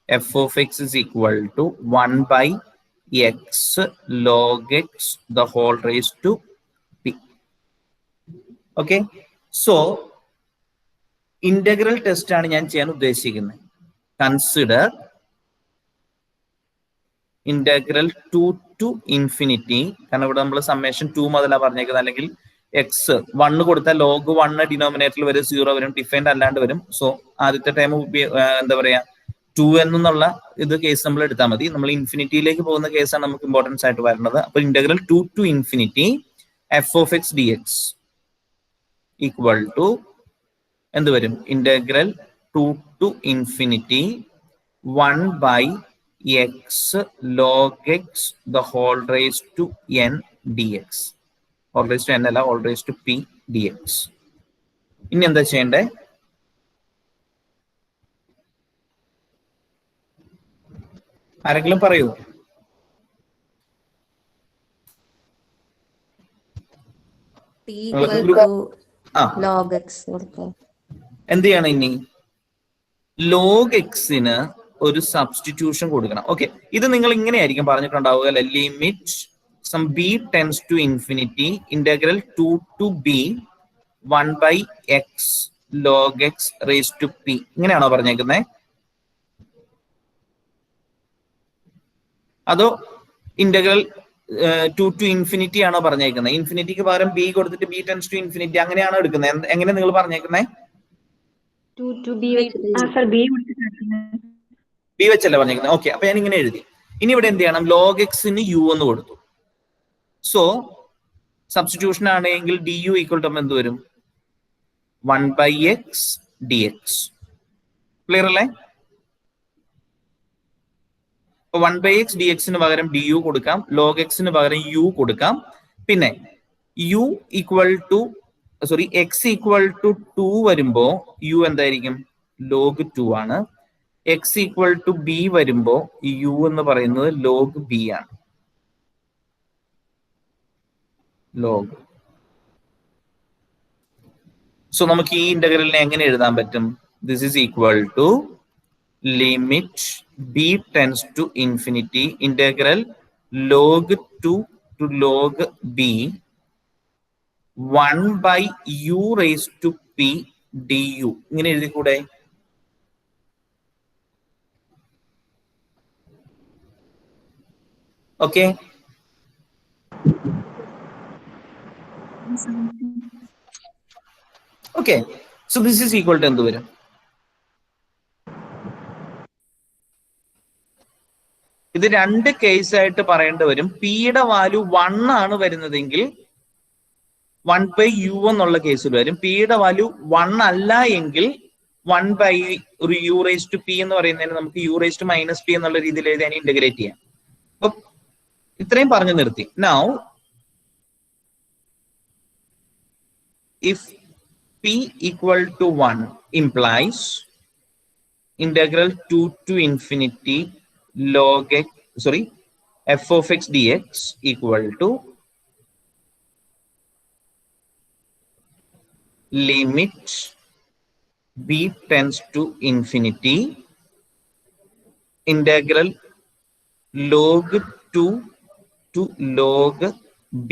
f of x is equal to 1/x log x the whole raised to p. Okay, so integral test ആണ് ഞാൻ ചെയ്യാൻ ഉദ്ദേശിക്കുന്നത്. കൺസിഡർ ഇന്റഗ്രൽ 2 to infinity, കാരണം ഇവിടെ നമ്മൾ സമ്മേഷൻ 2 മുതലാണ് പറഞ്ഞേക്കുന്നത്. അല്ലെങ്കിൽ എക്സ് 1 കൊടുത്താൽ ലോഗ് 1 ഡിനോമിനേറ്ററിൽ വരും, 0 വരും, ഡിഫൈൻഡ് അല്ലാണ്ട് വരും. സോ ആദ്യത്തെ ടൈം എന്താ പറയാ 2 എന്നുള്ള ഇത് കേസ് നമ്മൾ എടുത്താൽ മതി. നമ്മൾ ഇൻഫിനിറ്റിയിലേക്ക് പോകുന്ന കേസാണ് നമുക്ക് ഇമ്പോർട്ടൻസ് ആയിട്ട് വരുന്നത്. അപ്പൊ integral 2 to infinity f of x dx equal to എന്ത് വരും? Integral 2 to infinity 1/x log x the whole raised to n dx. All raised to n അല്ല, all raised to p dx. ഇനി എന്താ ചെയ്യണ്ടേ? ആരെങ്കിലും പറയൂ. p equal to log x. എന്ത് ചെയ്യണം ഇനി? ലോഗ് എക്സിന് ഒരു സബ്സ്റ്റിറ്റ്യൂഷൻ കൊടുക്കണം. ഓക്കെ, ഇത് നിങ്ങൾ ഇങ്ങനെയായിരിക്കും പറഞ്ഞിട്ടുണ്ടാവുക അല്ലെ? Limit sum b tends to infinity integral 2 to b 1/x log x raised to p. ഇങ്ങനെയാണോ പറഞ്ഞേക്കുന്നത്? അതോ ഇന്റഗ്രൽ 2 to infinity ആണോ പറഞ്ഞേക്കുന്നത്? ഇൻഫിനിറ്റിക്ക് പകരം b കൊടുത്തിട്ട് b ടെൻസ് ടു ഇൻഫിനിറ്റി അങ്ങനെയാണോ എടുക്കുന്നത്? എങ്ങനെ നിങ്ങൾ പറഞ്ഞേക്കുന്നത്? ബി വെച്ചല്ലേ പറഞ്ഞേക്കുന്നത്? ഓക്കെ, അപ്പൊ ഞാൻ ഇങ്ങനെ എഴുതി. ഇനി ഇവിടെ എന്ത് ചെയ്യണം? ലോഗ് എക്സിന് യു എന്ന് കൊടുത്തു. സോ സബ്സ്റ്റിറ്റ്യൂഷൻ ആണെങ്കിൽ ഡി യു ഈക്വൽ ടു എന്ത് വരും? 1/x dx. ക്ലിയർ അല്ലേ? 1/x dx പകരം ഡി യു കൊടുക്കാം, ലോഗ് എക്സിന് പകരം യു കൊടുക്കാം. പിന്നെ U equal to X equal to 2 വരുമ്പോ യു എന്തായിരിക്കും? ലോഗ് 2 ആണ്. എക്സ് ഈക്വൽ ടു ബി വരുമ്പോ യു എന്ന് പറയുന്നത് ലോഗ് ബി ആണ്. ലോഗ്. സോ നമുക്ക് ഈ ഇന്റഗ്രലിനെ എങ്ങനെ എഴുതാൻ പറ്റും? This is equal to limit B tends to infinity integral log 2 to log b 1/u raised to p du. ഇങ്ങനെ എഴുതിക്കൂടെ? Okay. Okay. So this is equal to എന്ത് വരും? ഇത് രണ്ട് കേസ് ആയിട്ട് പറയേണ്ടി വരും. p യുടെ വാല്യൂ 1 ആണ് വരുന്നതെങ്കിൽ 1/u എന്നുള്ള കേസിൽ വരും. p യുടെ വാല്യൂ 1 അല്ല എങ്കിൽ 1/u raised to p എന്ന് പറയുന്നതിന് നമുക്ക് u raised to -p എന്നുള്ള രീതിയിൽ എഴുതി അതിനെ ഇന്റഗ്രേറ്റ് ചെയ്യാം. അപ്പൊ ഇത്രയും പറഞ്ഞു നിർത്തി. Now if p equal to 1 implies integral 2 to infinity log x f of x dx equal to limit b tends to infinity integral log 2 to log b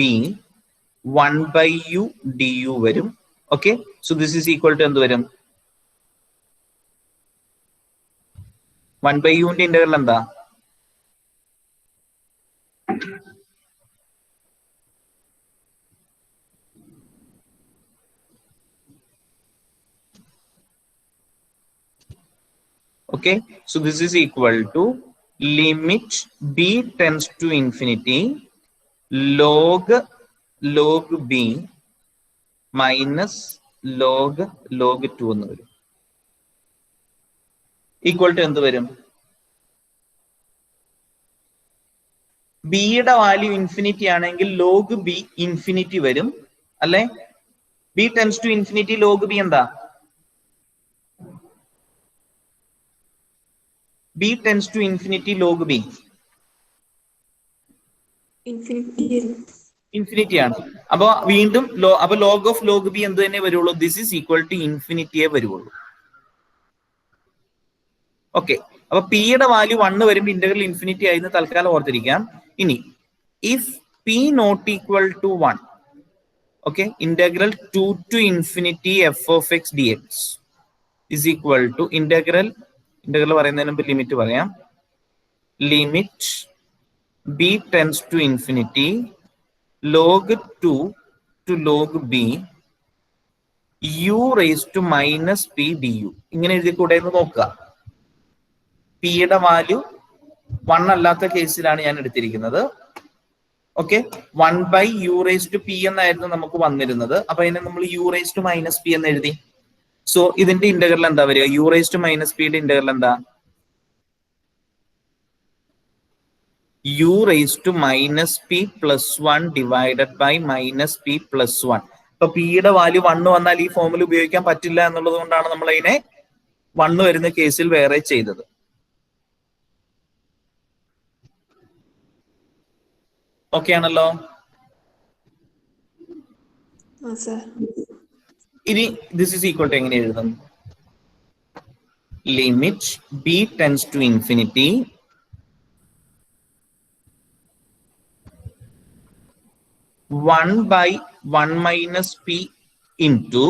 1/u du വരും. Okay, so this is equal to എന്ത് വരും? 1/u ഇന്റഗ്രൽ എന്താ? Okay, so this is equal to limit b tends to infinity log b minus log 2 എന്ന് വരും. ഈക്വൽ ടു എന്ത് വരും? ബിയുടെ വാല്യൂ ഇൻഫിനിറ്റി ആണെങ്കിൽ ലോഗ് ബി ഇൻഫിനിറ്റി വരും അല്ലെ? B tends to infinity log B എന്താ? b tends to infinity log b infinity ആണ്. അപ്പൊ വീണ്ടും അപ്പൊ ലോഗ് ഓഫ് ലോഗ് ബി എന്ത് തന്നെ വരുള്ളൂ? ദിസ് ഈസ് ഈക്വൽ ടു ഇൻഫിനിറ്റിയെ വരുള്ളൂ. ഓക്കെ, അപ്പൊ പിയുടെ വാല്യൂ 1 വരുമ്പോൾ ഇന്റഗ്രൽ ഇൻഫിനിറ്റി ആയിരുന്നു തൽക്കാലം ഓർത്തിരിക്കാം. ഇനി if P not equal to 1, okay, integral 2 to infinity f of x dx is equal to integral പറയുന്നതിന് മുമ്പ് ലിമിറ്റ് പറയാം. Limit b tends to infinity log 2 to log b u raised to minus p du. ഇങ്ങനെ എഴുതി കൂടെ എന്ന് നോക്കുക. പിയുടെ വാല്യൂ 1 അല്ലാത്ത കേസിലാണ് ഞാൻ എടുത്തിരിക്കുന്നത്. Okay, 1/u raised to p എന്നായിരുന്നു നമുക്ക് വന്നിരുന്നത്. അപ്പൊ അതിനെ നമ്മൾ u raised to minus p എന്ന് എഴുതി. സോ ഇതിന്റെ ഇന്റഗ്രൽ എന്താ വരിക? u raised to minus p യുടെ ഇന്റഗ്രൽ എന്താ? u raised to minus p plus 1 divided by minus p plus 1. അപ്പൊ പിയുടെ വാല്യൂ 1 വന്നാൽ ഈ ഫോമിൽ ഉപയോഗിക്കാൻ പറ്റില്ല എന്നുള്ളത് കൊണ്ടാണ് നമ്മൾ അതിനെ 1 വരുന്ന കേസിൽ വേറെ ചെയ്തത്. ഓക്കെ ആണല്ലോ? ഇനി ദിസ് ഈസ് ഈക്വൽ ടു എങ്ങനെ എഴുതും? Limit b tends to infinity (1 by 1 minus p into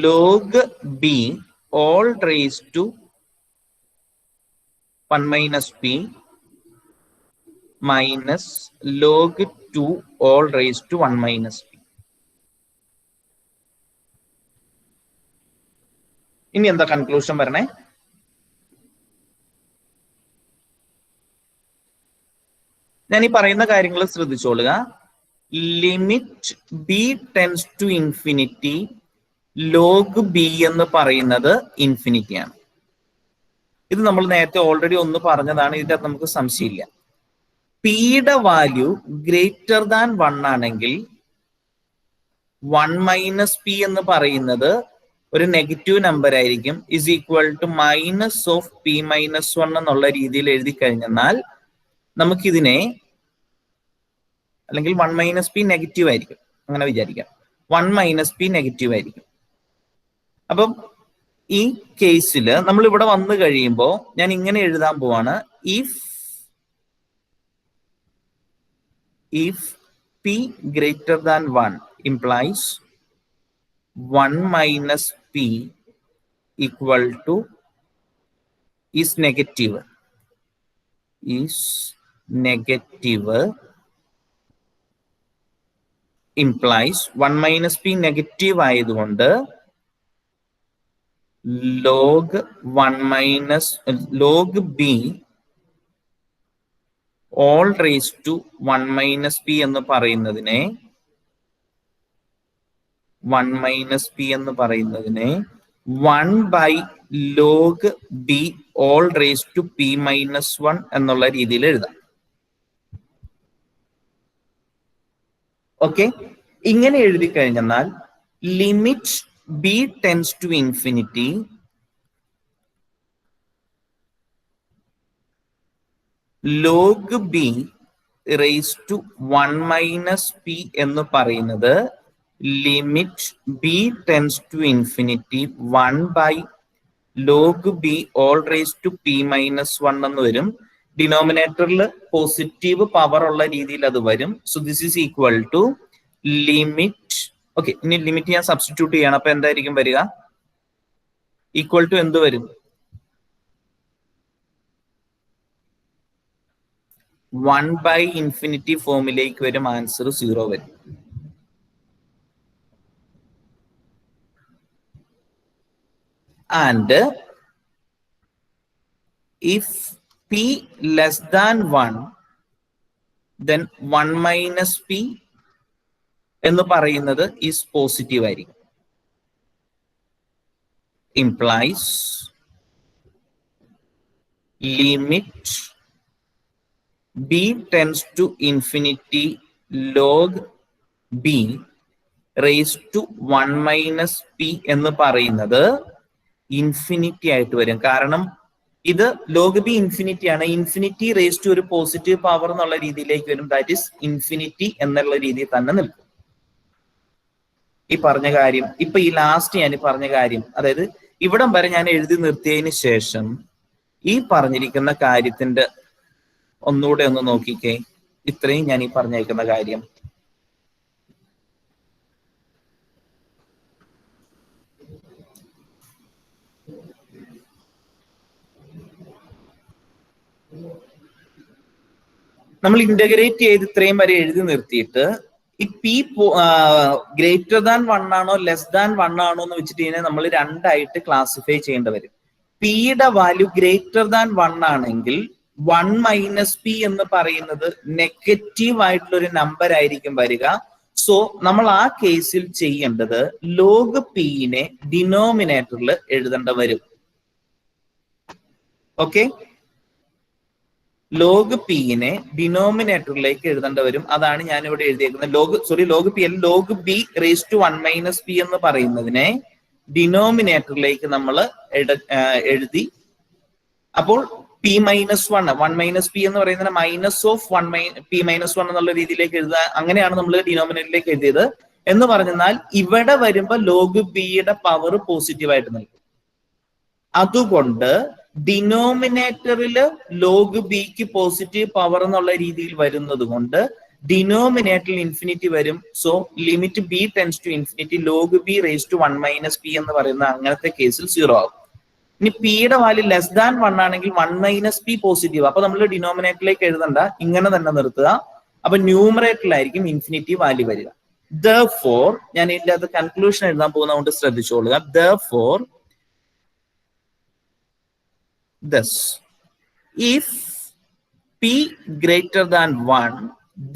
log b all raised to 1 minus p minus log 2 all raised to 1 minus p. ഇനി എന്താ കൺക്ലൂഷൻ വരണേ? ഞാൻ ഈ പറയുന്ന കാര്യങ്ങൾ ശ്രദ്ധിച്ചോളുക. Limit b tends to infinity log b എന്ന് പറയുന്നത് ഇൻഫിനിറ്റി ആണ്. ഇത് നമ്മൾ നേരത്തെ ഓൾറെഡി ഒന്ന് പറഞ്ഞതാണ്. ഇതിന്റെ നമുക്ക് സംശയമില്ല. പിയുടെ വാല്യൂ ഗ്രേറ്റർ ദാൻ 1 ആണെങ്കിൽ 1 മൈനസ് പി എന്ന് പറയുന്നത് ഒരു നെഗറ്റീവ് നമ്പർ ആയിരിക്കും. Is equal to minus of P minus 1 എന്നുള്ള രീതിയിൽ എഴുതി കഴിഞ്ഞാൽ നമുക്കിതിനെ, അല്ലെങ്കിൽ 1 മൈനസ് പി നെഗറ്റീവ് ആയിരിക്കും, അങ്ങനെ വിചാരിക്കാം. 1 മൈനസ് പി നെഗറ്റീവ് ആയിരിക്കും. അപ്പം ഈ കേസിൽ നമ്മൾ ഇവിടെ വന്നു കഴിയുമ്പോൾ ഞാൻ ഇങ്ങനെ എഴുതാൻ പോവാണ്. if p greater than 1 implies 1 minus p equal to is negative implies 1 minus p negative ആയതുകൊണ്ട് log b all raised to 1 minus p എന്ന് പറയുന്നതിനെ 1 by log b all raised to p minus 1 എന്നുള്ള രീതിയിൽ എഴുതാം. ഓക്കെ, ഇങ്ങനെ എഴുതി കഴിഞ്ഞാൽ limit b tends to infinity log b raised to 1 minus p എന്ന് പറയുന്നത് limit b tends to infinity 1 by log b all raised to p minus 1 എന്ന് വരും. ഡിനോമിനേറ്ററിൽ പോസിറ്റീവ് പവർ ഉള്ള രീതിയിൽ അത് വരും. So this is equal to limit. Okay, ഇനി ലിമിറ്റ് ഞാൻ സബ്സ്റ്റിറ്റ്യൂട്ട് ചെയ്യണം. അപ്പൊ എന്തായിരിക്കും വരിക? ഈക്വൽ ടു എന്ത് വരും? 1/∞ ഫോമിലേക്ക് വരും, ആൻസർ 0 വരും. And if p less than 1, then 1 minus p എന്ന് പറയുന്നത് is പോസിറ്റീവ് ആയിരിക്കും. Implies limit b tends to infinity log b raised to 1 minus p എന്ന് പറയുന്നത് ഇൻഫിനിറ്റി ആയിട്ട് വരും. കാരണം ഇത് ലോഗ് ബി ഇൻഫിനിറ്റി ആണ്. ഇൻഫിനിറ്റി റേസ് ടു ഒരു പോസിറ്റീവ് പവർ എന്നുള്ള രീതിയിലേക്ക് വരും. ദാറ്റ് ഈസ് ഇൻഫിനിറ്റി എന്നുള്ള രീതിയിൽ തന്നെ നിൽക്കും. ഈ പറഞ്ഞ കാര്യം ഇപ്പൊ ഈ ലാസ്റ്റ് ഞാൻ പറഞ്ഞ കാര്യം, അതായത് ഇവിടം വരെ ഞാൻ എഴുതി നിർത്തിയതിന് ശേഷം ഈ പറഞ്ഞിരിക്കുന്ന കാര്യത്തിന്റെ ഒന്നുകൂടെ ഒന്ന് നോക്കിക്കേ. ഇത്രയും ഞാൻ ഈ പറഞ്ഞേക്കുന്ന കാര്യം നമ്മൾ ഇന്റഗ്രേറ്റ് ചെയ്ത് ഇത്രയും വരെ എഴുതി നിർത്തിയിട്ട് ഈ പി ഗ്രേറ്റർ ദാൻ 1 ആണോ ലെസ് ദാൻ 1 ആണോ എന്ന് വെച്ചിട്ട് കഴിഞ്ഞാൽ നമ്മൾ രണ്ടായിട്ട് ക്ലാസിഫൈ ചെയ്യേണ്ടി വരും. പിയുടെ വാല്യൂ ഗ്രേറ്റർ ദാൻ 1 ആണെങ്കിൽ 1 മൈനസ് പി എന്ന് പറയുന്നത് നെഗറ്റീവ് ആയിട്ടുള്ള ഒരു നമ്പർ ആയിരിക്കും വരിക. സോ നമ്മൾ ആ കേസിൽ ചെയ്യേണ്ടത് ലോഗ് പിനെ ഡിനോമിനേറ്ററിൽ എഴുതേണ്ട വരും. ഓക്കെ, ലോഗ് പിനെ ഡിനോമിനേറ്ററിലേക്ക് എഴുതേണ്ട വരും. അതാണ് ഞാൻ ഇവിടെ എഴുതിയേക്കുന്നത്. ലോഗ് പി അല്ല, log b raise to 1 minus p എന്ന് പറയുന്നതിനെ ഡിനോമിനേറ്ററിലേക്ക് നമ്മൾ എഴുതി. അപ്പോൾ പി മൈനസ് 1 മൈനസ് പി എന്ന് പറയുന്നത് മൈനസ് ഓഫ് പി മൈനസ് 1 എന്നുള്ള രീതിയിലേക്ക് എഴുതുക. അങ്ങനെയാണ് നമ്മൾ ഡിനോമിനേറ്ററിലേക്ക് എഴുതിയത്. എന്ന് പറഞ്ഞാൽ ഇവിടെ വരുമ്പോൾ ലോഗ് ബിയുടെ പവർ പോസിറ്റീവ് ആയിട്ട് നിൽക്കും. അതുകൊണ്ട് ഡിനോമിനേറ്ററിൽ ലോഗ് ബിക്ക് പോസിറ്റീവ് പവർ എന്നുള്ള രീതിയിൽ വരുന്നത് കൊണ്ട് ഡിനോമിനേറ്ററിൽ ഇൻഫിനിറ്റി വരും. So limit B tends to infinity log b raise to 1 minus p എന്ന് പറയുന്ന അങ്ങനത്തെ കേസിൽ 0 ആകും. ഇനി പിയുടെ വാല്യൂ ലെസ് ദാൻ 1 ആണെങ്കിൽ 1 മൈനസ് പി പോസിറ്റീവ്. അപ്പൊ നമ്മൾ ഡിനോമിനേറ്ററിലേക്ക് എഴുതണ്ട, ഇങ്ങനെ തന്നെ നിർത്തുക. അപ്പൊ ന്യൂമറേറ്ററിലായിരിക്കും ഇൻഫിനിറ്റി വാല്യൂ വരിക. Therefore ഞാൻ ഇതിന്റെ അത് കൺക്ലൂഷൻ എഴുതാൻ പോകുന്നതുകൊണ്ട് ശ്രദ്ധിച്ചോളുക. Therefore thus if p greater than 1,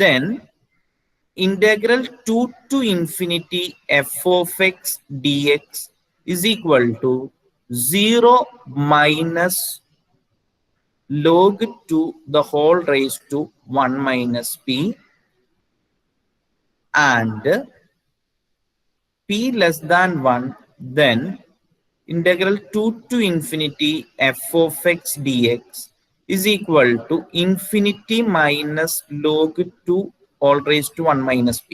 then integral 2 to infinity f of x dx is equal to 0 minus log 2 the whole raised to 1 minus p, and p less than 1, then integral 2 to infinity f of x dx is equal to infinity minus log 2 all raised to 1 minus p.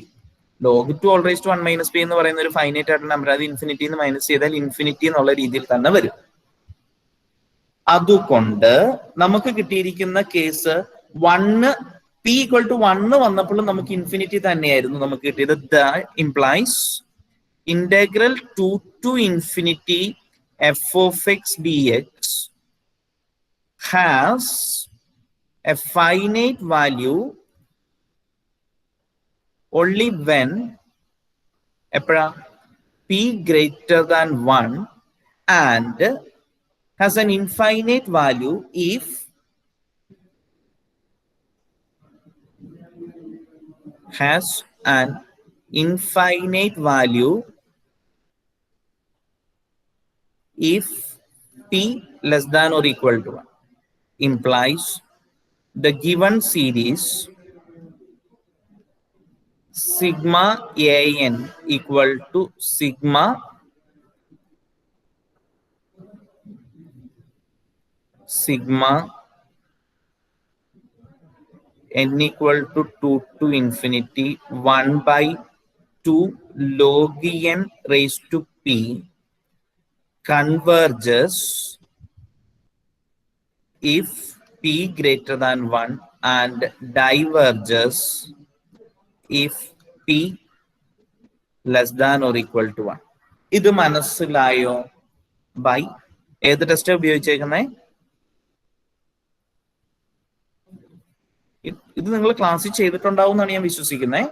log 2 all raised to 1 minus p എന്ന് പറയുന്ന ഒരു ഫൈനൈറ്റ് ആയിട്ടുള്ള നമ്പർ, അത് ഇൻഫിനിറ്റിന്ന് മൈനസ് ചെയ്താൽ ഇൻഫിനിറ്റി എന്നുള്ള രീതിയിൽ തന്നെ വരും. അതുകൊണ്ട് നമുക്ക് കിട്ടിയിരിക്കുന്ന കേസ് 1 p ഈക്വൽ ടു 1 വന്നപ്പോൾ നമുക്ക് ഇൻഫിനിറ്റി തന്നെയായിരുന്നു നമുക്ക് കിട്ടിയത്. That implies integral 2 to infinity f of x dx has a finite value only when p greater than 1 and has an infinite value if has an infinite value if p less than or equal to 1. Implies the given series sigma an equal to sigma n equal to 2 to infinity 1 by 2 log n raised to p converges if p greater than 1 and diverges if p less than or equal to 1. ഇത് മനസ്സിലായോ? ബൈ ഏത് ടെസ്റ്റ് ഉപയോഗിച്ചേക്കുന്നേ? ഇത് നിങ്ങൾ ക്ലാസ്സിൽ ചെയ്തിട്ടുണ്ടാവും എന്നാണ് ഞാൻ വിശ്വസിക്കുന്നത്.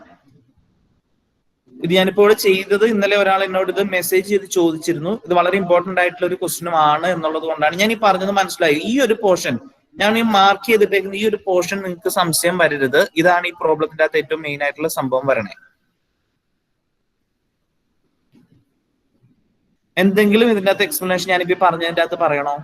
ഇത് ഞാനിപ്പോൾ ചെയ്തത് ഇന്നലെ ഒരാൾ എന്നോട് ഇത് മെസ്സേജ് ചെയ്ത് ചോദിച്ചിരുന്നു. ഇത് വളരെ ഇമ്പോർട്ടന്റ് ആയിട്ടുള്ള ഒരു ക്വസ്റ്റ്യനും ആണ് എന്നുള്ളത് കൊണ്ടാണ് ഞാൻ ഈ പറഞ്ഞത്. മനസ്സിലായി? ഈ ഒരു പോർഷൻ ഞാൻ ഈ മാർക്ക് ചെയ്തിട്ടേക്കുന്ന ഈ ഒരു പോർഷൻ നിങ്ങൾക്ക് സംശയം വരരുത്. ഇതാണ് ഈ പ്രോബ്ലത്തിന്റെ അകത്ത് ഏറ്റവും മെയിൻ ആയിട്ടുള്ള സംഭവം വരണേ. എന്തെങ്കിലും ഇതിന്റെ അകത്ത് എക്സ്പ്ലനേഷൻ ഞാനിപ്പോ പറഞ്ഞതിന്റെ അകത്ത് പറയണോ?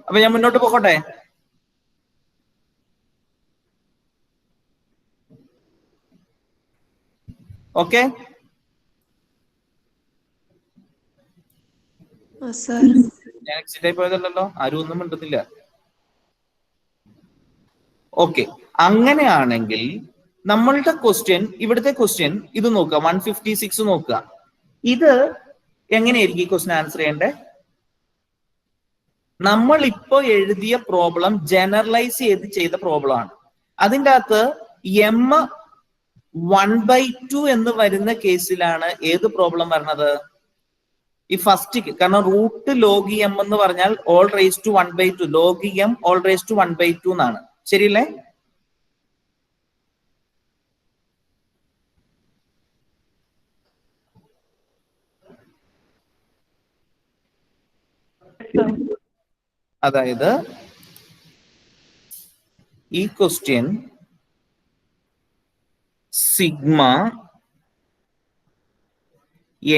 അപ്പൊ ഞാൻ മുന്നോട്ട് പോകട്ടെ. ഓക്കെ, ഞാൻ എക്സിറ്റ് ആയി പോയതല്ലോ, ആരും ഒന്നും മിണ്ടുന്നില്ല. ഓക്കെ, അങ്ങനെയാണെങ്കിൽ നമ്മളുടെ ക്വസ്റ്റ്യൻ, ഇവിടുത്തെ ക്വസ്റ്റ്യൻ ഇത് നോക്കുക, 156 നോക്കുക. ഇത് എങ്ങനെയായിരിക്കും ഈ ക്വസ്റ്റ്യൻ ആൻസർ ചെയ്യേണ്ടേ? നമ്മൾ ഇപ്പോ എഴുതിയ പ്രോബ്ലം ജനറലൈസ് ചെയ്ത പ്രോബ്ലം ആണ്. അതിൻ്റെ അകത്ത് m1/2 എന്ന് വരുന്ന കേസിലാണ് ഏത് പ്രോബ്ലം വരുന്നത്? ഈ ഫസ്റ്റ്, കാരണം റൂട്ട് ലോഗ് എം എന്ന് പറഞ്ഞാൽ whole raise to 1/2, log m whole raise to 1/2 എന്നാണ്. ശരിയല്ലേ? അതായത് ഈ question sigma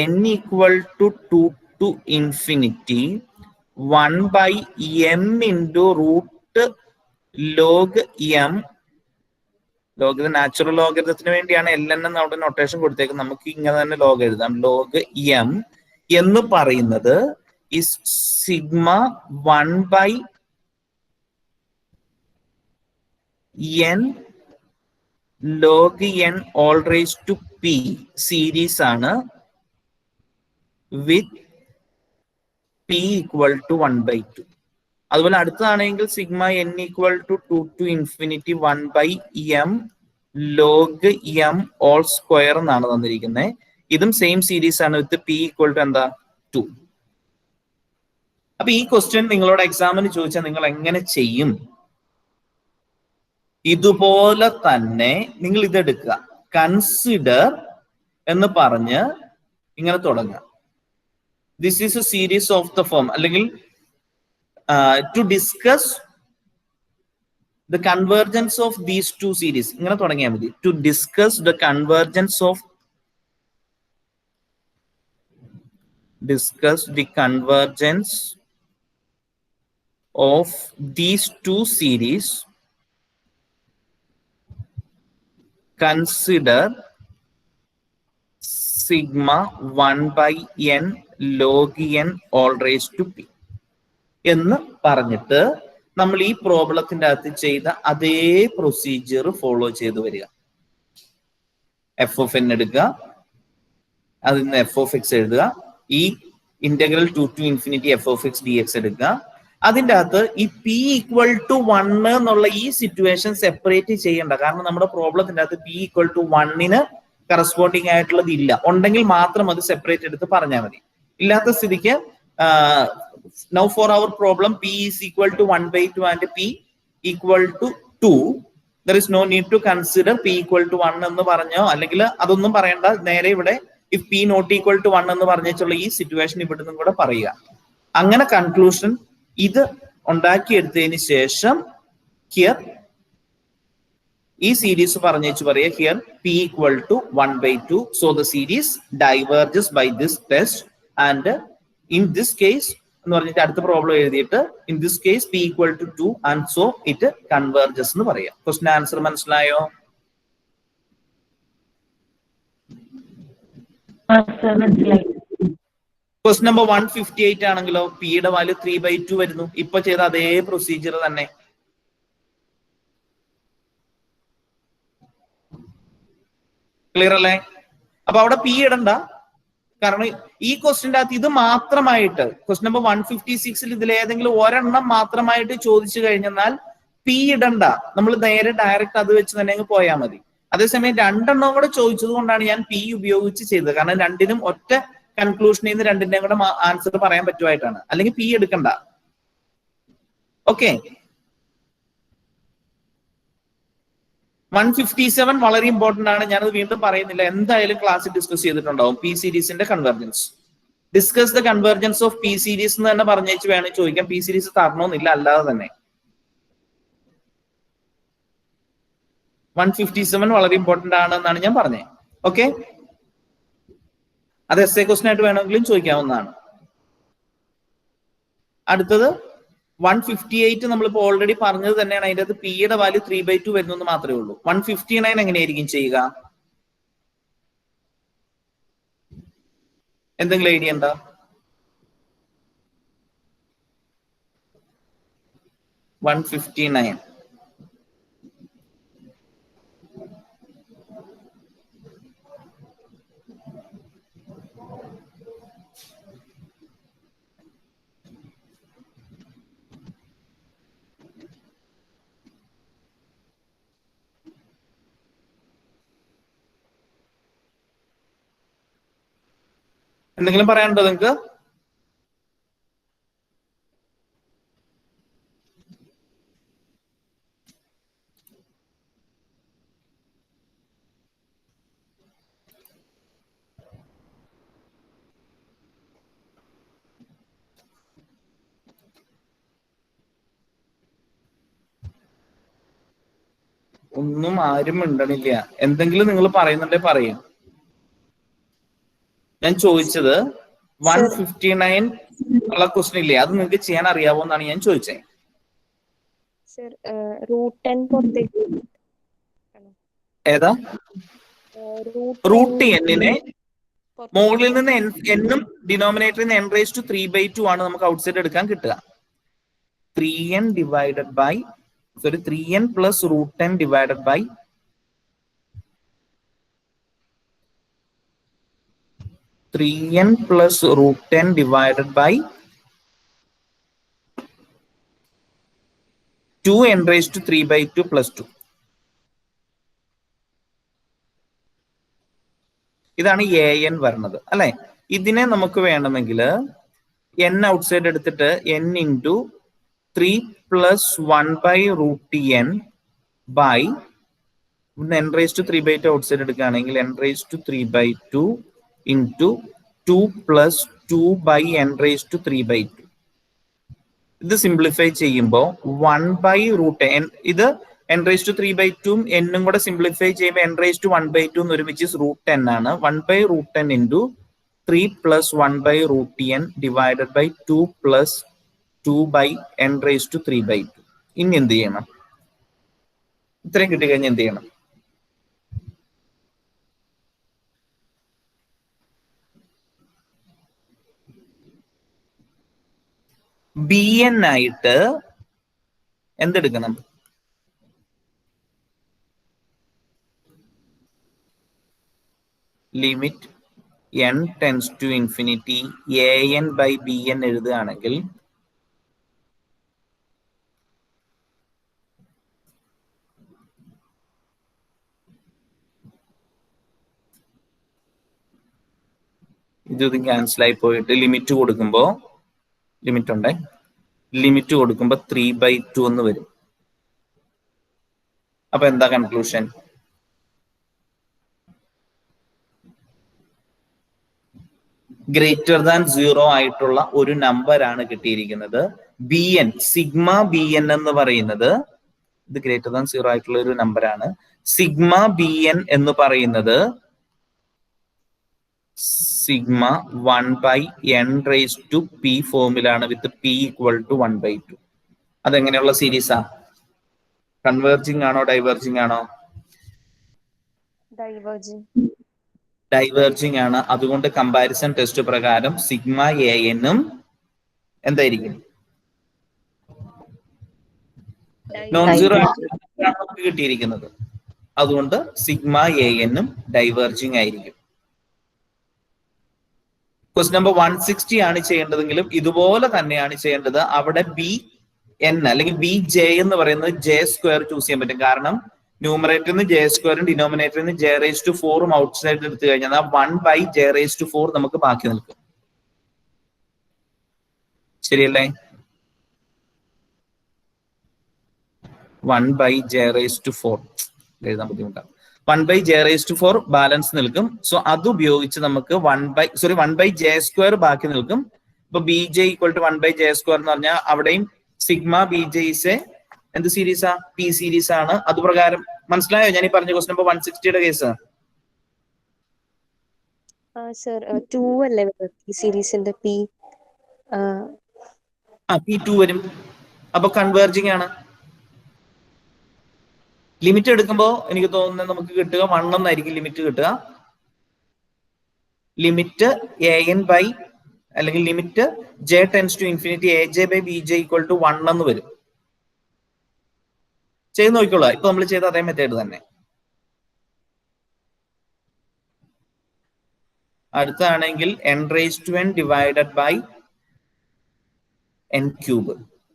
n equal to 2 to infinity 1/m into root log m. Log ഇത് നാച്ചുറൽ ലോഗരിതത്തിന് വേണ്ടിയാണ് ln എന്ന് അവിടെ നൊട്ടേഷൻ കൊടുത്തേക്കുന്നത്. നമുക്ക് ഇങ്ങനെ തന്നെ ലോഗ് എഴുതാം. ലോഗ് m എന്ന് പറയുന്നത് is sigma 1/n log n all raised to p series ആണ് with p equal to 1/2. അതുപോലെ അടുത്തതാണെങ്കിൽ sigma n equal to 2 to infinity 1/m log m all square എന്നാണ് തന്നിരിക്കുന്നത്. ഇതും സെയിം സീരീസ് ആണ് വിത്ത് p equal to എന്താ 2. അപ്പൊ ഈ ക്വസ്റ്റ്യൻ നിങ്ങളോട് എക്സാമിന് ചോദിച്ചാൽ നിങ്ങൾ എങ്ങനെ ചെയ്യും? ഇതുപോലെ തന്നെ നിങ്ങൾ ഇതെടുക്കുക, കൺസിഡർ എന്ന് പറഞ്ഞ് ഇങ്ങനെ തുടങ്ങുക. This is a series of the form, അല്ലെങ്കിൽ to discuss the convergence of these two series, ഇങ്ങനെ തുടങ്ങിയാൽ മതി. To discuss the convergence of of these two series, consider sigma 1/n log n all raised to p എന്ന് പറഞ്ഞിട്ട് നമ്മൾ ഈ പ്രോബ്ലത്തിന്റെ അകത്ത് ചെയ്ത അതേ പ്രൊസീജിയർ ഫോളോ ചെയ്ത് വരിക. എഫ് ഓഫ് എൻ എടുക്കുക, അതിൽ നിന്ന് എഫ് ഓഫ് എക്സ് എഴുതുക, ഈ integral 2 to infinity F of X D X എടുക്കുക. അതിൻ്റെ അകത്ത് ഈ p equal to 1 എന്നുള്ള ഈ സിറ്റുവേഷൻ സെപ്പറേറ്റ് ചെയ്യണ്ട. കാരണം നമ്മുടെ പ്രോബ്ലത്തിന്റെ അകത്ത് p equal to 1 കറസ്പോണ്ടിങ് ആയിട്ടുള്ളത് ഇല്ല. ഉണ്ടെങ്കിൽ മാത്രം അത് സെപ്പറേറ്റ് എടുത്ത് പറഞ്ഞാൽ മതി. ഇല്ലാത്ത സ്ഥിതിക്ക് now for our problem p is equal to 1/2 and p equal to 2, there is no need to consider p equal to 1 എന്ന് പറഞ്ഞോ അല്ലെങ്കിൽ അതൊന്നും പറയണ്ട. നേരെ ഇവിടെ if p not equal to 1 എന്ന് പറഞ്ഞുള്ള ഈ സിറ്റുവേഷൻ ഇവിടുന്ന് കൂടെ പറയുക. അങ്ങനെ കൺക്ലൂഷൻ ഇത് ഉണ്ടാക്കിയെടുത്തതിന് ശേഷം ഹിയർ ഈ സീരീസ് പറഞ്ഞു പറയുക, here p equal to 1/2, so the series diverges by this test and in this case എന്ന് പറഞ്ഞിട്ട് അടുത്ത പ്രോബ്ലം എഴുതിയിട്ട് in this case p equal to 2 and so it converges എന്ന് പറയാം. ക്വസ്റ്റ്യൻ ആൻസർ മനസ്സിലായോ? ക്വസ്റ്റ്യൻ നമ്പർ 158 ആണെങ്കിലോ p യുടെ വാല്യൂ 3/2 വരുന്നു. ഇപ്പൊ ചെയ്ത അതേ പ്രൊസീജിയർ തന്നെ. ക്ലിയർ അല്ലേ? അപ്പൊ അവിടെ p ഇടണ്ട, കാരണം ഈ ക്വസ്റ്റിന്റെ അകത്ത് ഇത് മാത്രമായിട്ട് ക്വസ്റ്റ്യൻ നമ്പർ 156 ഇതിൽ ഏതെങ്കിലും ഒരെണ്ണം മാത്രമായിട്ട് ചോദിച്ചു കഴിഞ്ഞാൽ പി ഇടണ്ട, നമ്മൾ നേരെ ഡയറക്റ്റ് അത് വെച്ച് തന്നെ അങ്ങ് പോയാൽ മതി. അതേസമയം രണ്ടെണ്ണം കൂടെ ചോദിച്ചത് കൊണ്ടാണ് ഞാൻ പി ഉപയോഗിച്ച് ചെയ്തത്. കാരണം രണ്ടിനും ഒറ്റ കൺക്ലൂഷനിൽ നിന്ന് രണ്ടിന്റെയും കൂടെ ആൻസർ പറയാൻ പറ്റുമായിട്ടാണ്. അല്ലെങ്കിൽ പി എടുക്കണ്ട. ഓക്കെ, 157 വളരെ ഇമ്പോർട്ടന്റ് ആണ്. ഞാനത് വീണ്ടും പറയുന്നില്ല, എന്തായാലും ക്ലാസ്സിൽ ഡിസ്കസ് ചെയ്തിട്ടുണ്ടാവും. പി സീരീസിന്റെ convergence. Discuss the convergence of P series എന്ന് തന്നെ പറഞ്ഞേച്ച് വേണം ചോദിക്കാം. പി സീരീസ് തരണമെന്നില്ല, അല്ലാതെ തന്നെ. 157 വളരെ ഇമ്പോർട്ടന്റ് ആണ് എന്നാണ് ഞാൻ പറഞ്ഞത്. ഓക്കെ, അത് എസ് എ ക്വസ്റ്റൻ ആയിട്ട് വേണമെങ്കിലും ചോദിക്കാവുന്നതാണ്. അടുത്തത് 158 നമ്മളിപ്പോ ഓൾറെഡി പറഞ്ഞത് തന്നെയാണ്. അതിന്റെ അകത്ത് പിയുടെ വാല്യൂ 3/2 വരുന്നെന്ന് മാത്രമേ ഉള്ളൂ. 159 എങ്ങനെയായിരിക്കും ചെയ്യുക? എന്തെങ്കിലും ഐഡിയ ഉണ്ടോ? എന്തെങ്കിലും പറയാനുണ്ടോ നിങ്ങൾക്ക്? ഒന്നും ആരും മിണ്ടണില്ല. എന്തെങ്കിലും നിങ്ങൾ പറയുന്നുണ്ടെ പറയും. ഞാൻ ചോദിച്ചത് 159 ഉള്ള ക്വസ്റ്റ്യൻ ഇല്ലേ, അത് നിങ്ങൾക്ക് ചെയ്യാൻ അറിയാവോ എന്നാണ് ഞാൻ ചോദിച്ചത്. ഏതാ? റൂട്ട് എന്നിനെ മുകളിൽ നിന്ന് എന്നും ഡിനോമിനേറ്ററിൽ നിന്ന് n raised to 3/2 ആണ് നമുക്ക് ഔട്ട്സൈഡ് എടുക്കാൻ കിട്ടുക. 3n divided by 3n plus root n divided by 3n plus root 10 divided by 2n raised to 3/2 plus 2. ഇതാണ് an വരുന്നത് അല്ലെ. ഇതിനെ നമുക്ക് വേണമെങ്കിൽ n ഔട്ട്സൈഡ് എടുത്തിട്ട് n into 3 plus 1 by root n by n raised to 3/2 outside എടുക്കുകയാണെങ്കിൽ n raised to 3/2 into 2 plus 2 by n raised to 3/2. ഇത് സിംപ്ലിഫൈ ചെയ്യുമ്പോൾ 1 by root n, ഇത് n raised to 3/2 എന്നും കൂടെ സിംപ്ലിഫൈ ചെയ്യുമ്പോൾ n raised to 1/2 എന്ന് വരും, which is root 10 ആണ്. 1 by root 10 into 3 plus 1 by root n divided by 2 plus 2 by n raised to 3/2. ഇനി എന്ത് ചെയ്യണം? ഇത്രയും കിട്ടിക്കഴിഞ്ഞാൽ എന്ത് ചെയ്യണം? bn ആയിട്ട് എന്തെടുക്കണം? Limit n tends to infinity an by bn എഴുതുകയാണെങ്കിൽ ഇത് ക്യാൻസൽ ആയി പോയിട്ട് ലിമിറ്റ് കൊടുക്കുമ്പോൾ ലിമിറ്റ് കൊടുക്കുമ്പോൾ 3/2 എന്ന് വരും. അപ്പൊ എന്താ കൺക്ലൂഷൻ? ഗ്രേറ്റർ ദാൻ 0 ആയിട്ടുള്ള ഒരു നമ്പർ ആണ് കിട്ടിയിരിക്കുന്നത്. bn, സിഗ്മ bn എന്ന് പറയുന്നത് ഇത് ഗ്രേറ്റർ ദാൻ 0 ആയിട്ടുള്ള ഒരു നമ്പർ ആണ്. സിഗ്മ bn എന്ന് പറയുന്നത് sigma 1 by n raised to p ഫോമിലാണ് വിത്ത് p equal to 1/2. അതെങ്ങനെയുള്ള സീരീസാ? കൺവേർജിങ് ആണോ ഡൈവേർജിങ് ആണോ? ഡൈവേർജിങ് ആണ്. അതുകൊണ്ട് കമ്പാരിസൺ ടെസ്റ്റ് പ്രകാരം സിഗ്മ an എന്തായിരിക്കും? നോൺ സീറോ നമുക്ക് കിട്ടിയിരിക്കുന്നത്. അതുകൊണ്ട് സിഗ്മ an ഡൈവേർജിങ് ആയിരിക്കും. ക്വസ്റ്റ്യൻ നമ്പർ 160 ആണ് ചെയ്യേണ്ടതെങ്കിലും ഇതുപോലെ തന്നെയാണ് ചെയ്യേണ്ടത്. അവിടെ ബി എൻ അല്ലെങ്കിൽ ബി ജെ എന്ന് പറയുന്നത് ജെ സ്ക്വയർ ചൂസ് ചെയ്യാൻ പറ്റും. കാരണം ന്യൂമറേറ്ററിൽ നിന്ന് ജെ സ്ക്വയറും ഡിനോമിനേറ്ററിൽ നിന്ന് ജെ റേസ് ടു 4ഉം ഔട്ട് സൈഡ് എടുത്തു കഴിഞ്ഞാൽ 1/j⁴ നമുക്ക് ബാക്കി നിൽക്കും. ശരിയല്ലേ? 1/j⁴ എഴുതാൻ ബുദ്ധിമുട്ടാണ്. 1/j⁴ ബാലൻസ് നിൽക്കും. സോ അത് ഉപയോഗിച്ച് നമുക്ക് 1/j² ബാക്കി നിൽക്കും. ഇപ്പൊ B J equal to 1/j² എന്ന് പറഞ്ഞാൽ അവിടെയും സിഗ്മ ബി ജെ ഇസ് എന്ത് സീരീസാ? പി സീരീസ് ആണ്. അത് പ്രകാരം മനസ്സിലായോ ഞാൻ ഈ പറഞ്ഞ ക്വസ്റ്റ്യൻ നമ്പർ 160യുടെ കേസ്? സർ 2 അല്ലേ ഈ സീരീസിന്റെ പി? P2 വരും. അപ്പൊ കൺവേർജിങ് ആണ്. ലിമിറ്റ് എടുക്കുമ്പോൾ എനിക്ക് തോന്നുന്നത് നമുക്ക് കിട്ടുക 1 എന്നായിരിക്കും ലിമിറ്റ് കിട്ടുക. ലിമിറ്റ് an ബൈ അല്ലെങ്കിൽ limit j tends to infinity aj/bj equal to 1 എന്ന് വരും. ചെയ്ത് നോക്കിക്കോളാം. ഇപ്പൊ നമ്മൾ ചെയ്ത അതേ മെത്തേഡ് തന്നെ. അടുത്താണെങ്കിൽ n⁻n ഡിവൈഡഡ് ബൈ n³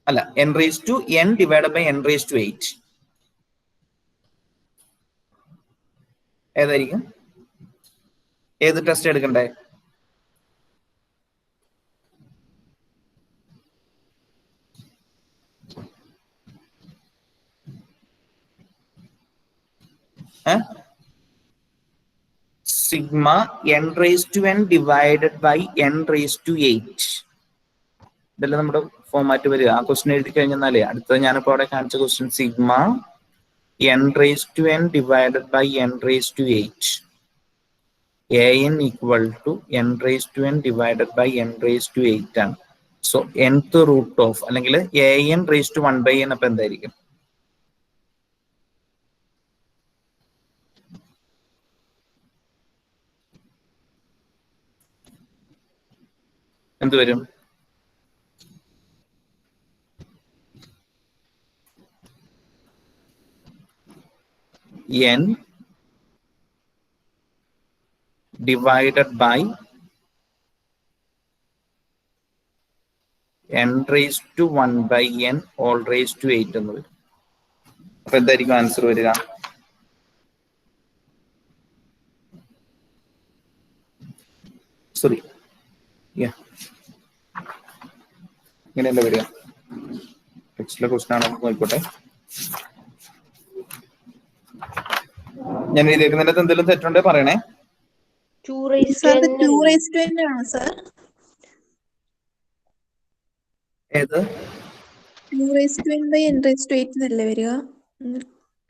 അല്ല n⁻n ഡിവൈഡഡ് ബൈ n⁸8 ഏതായിരിക്കും? ഏത് ടെസ്റ്റ് എടുക്കണ്ടേ? Sigma n⁻n divided by n⁸8 ഇതല്ലേ നമ്മുടെ ഫോമാറ്റ് വരിക. ആ ക്വസ്റ്റ്യൻ എഴുതി കഴിഞ്ഞാലേ അടുത്തത് ഞാനിപ്പോ അവിടെ കാണിച്ച question sigma n⁻n divided by n⁸8 an equal to n⁻n divided by n⁸8 ആണ്. സോ nth റൂട്ട് ഓഫ് അല്ലെങ്കിൽ an⁻1/n അപ്പൊ എന്തായിരിക്കും? എന്ത് വരും? n divided by n⁻1/n all⁻8 എന്ന് വരും. അപ്പൊ എന്തായിരിക്കും ആൻസർ വരിക? സോറി ഇങ്ങനെയല്ല വരിക. ടെക്സ്റ്റിലെ ക്വസ്റ്റ്യൻ ആണോ നോക്കട്ടെ. ഞാൻ എഴുതിയേക്കുന്നതിനകത്ത് എന്തെങ്കിലും തെറ്റുണ്ടേ പറയണേ. 2:n ആണ് സർ. ഏത്? 2:n/n⁸8 എന്നല്ലേ വരിക?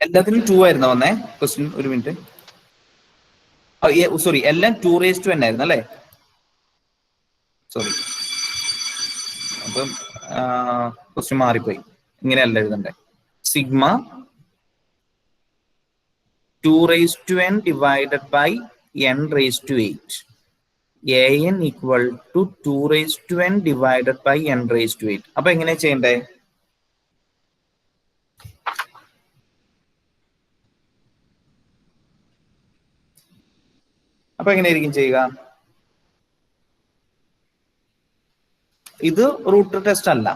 എല്ലാത്തിനും 2 ആയിരുന്നു വന്നേ ക്വസ്റ്റ്യൻ. ഒരു മിനിറ്റ്. സോറി, എല്ലാം 2⁻n ആയിരുന്നു അല്ലേ? സോറി, അപ്പം ക്വസ്റ്റ്യൻ മാറിപ്പോയി. ഇങ്ങനെയല്ല എഴുതണ്ടേ. Sigma 2⁻n divided by n⁸8 an equal to 2⁻n divided by n⁸8. അപ്പൊ എങ്ങനെ ചെയ്യണ്ടേ? അപ്പൊ എങ്ങനെയായിരിക്കും ചെയ്യുക? ഇത് റൂട്ട് ടെസ്റ്റ് അല്ല.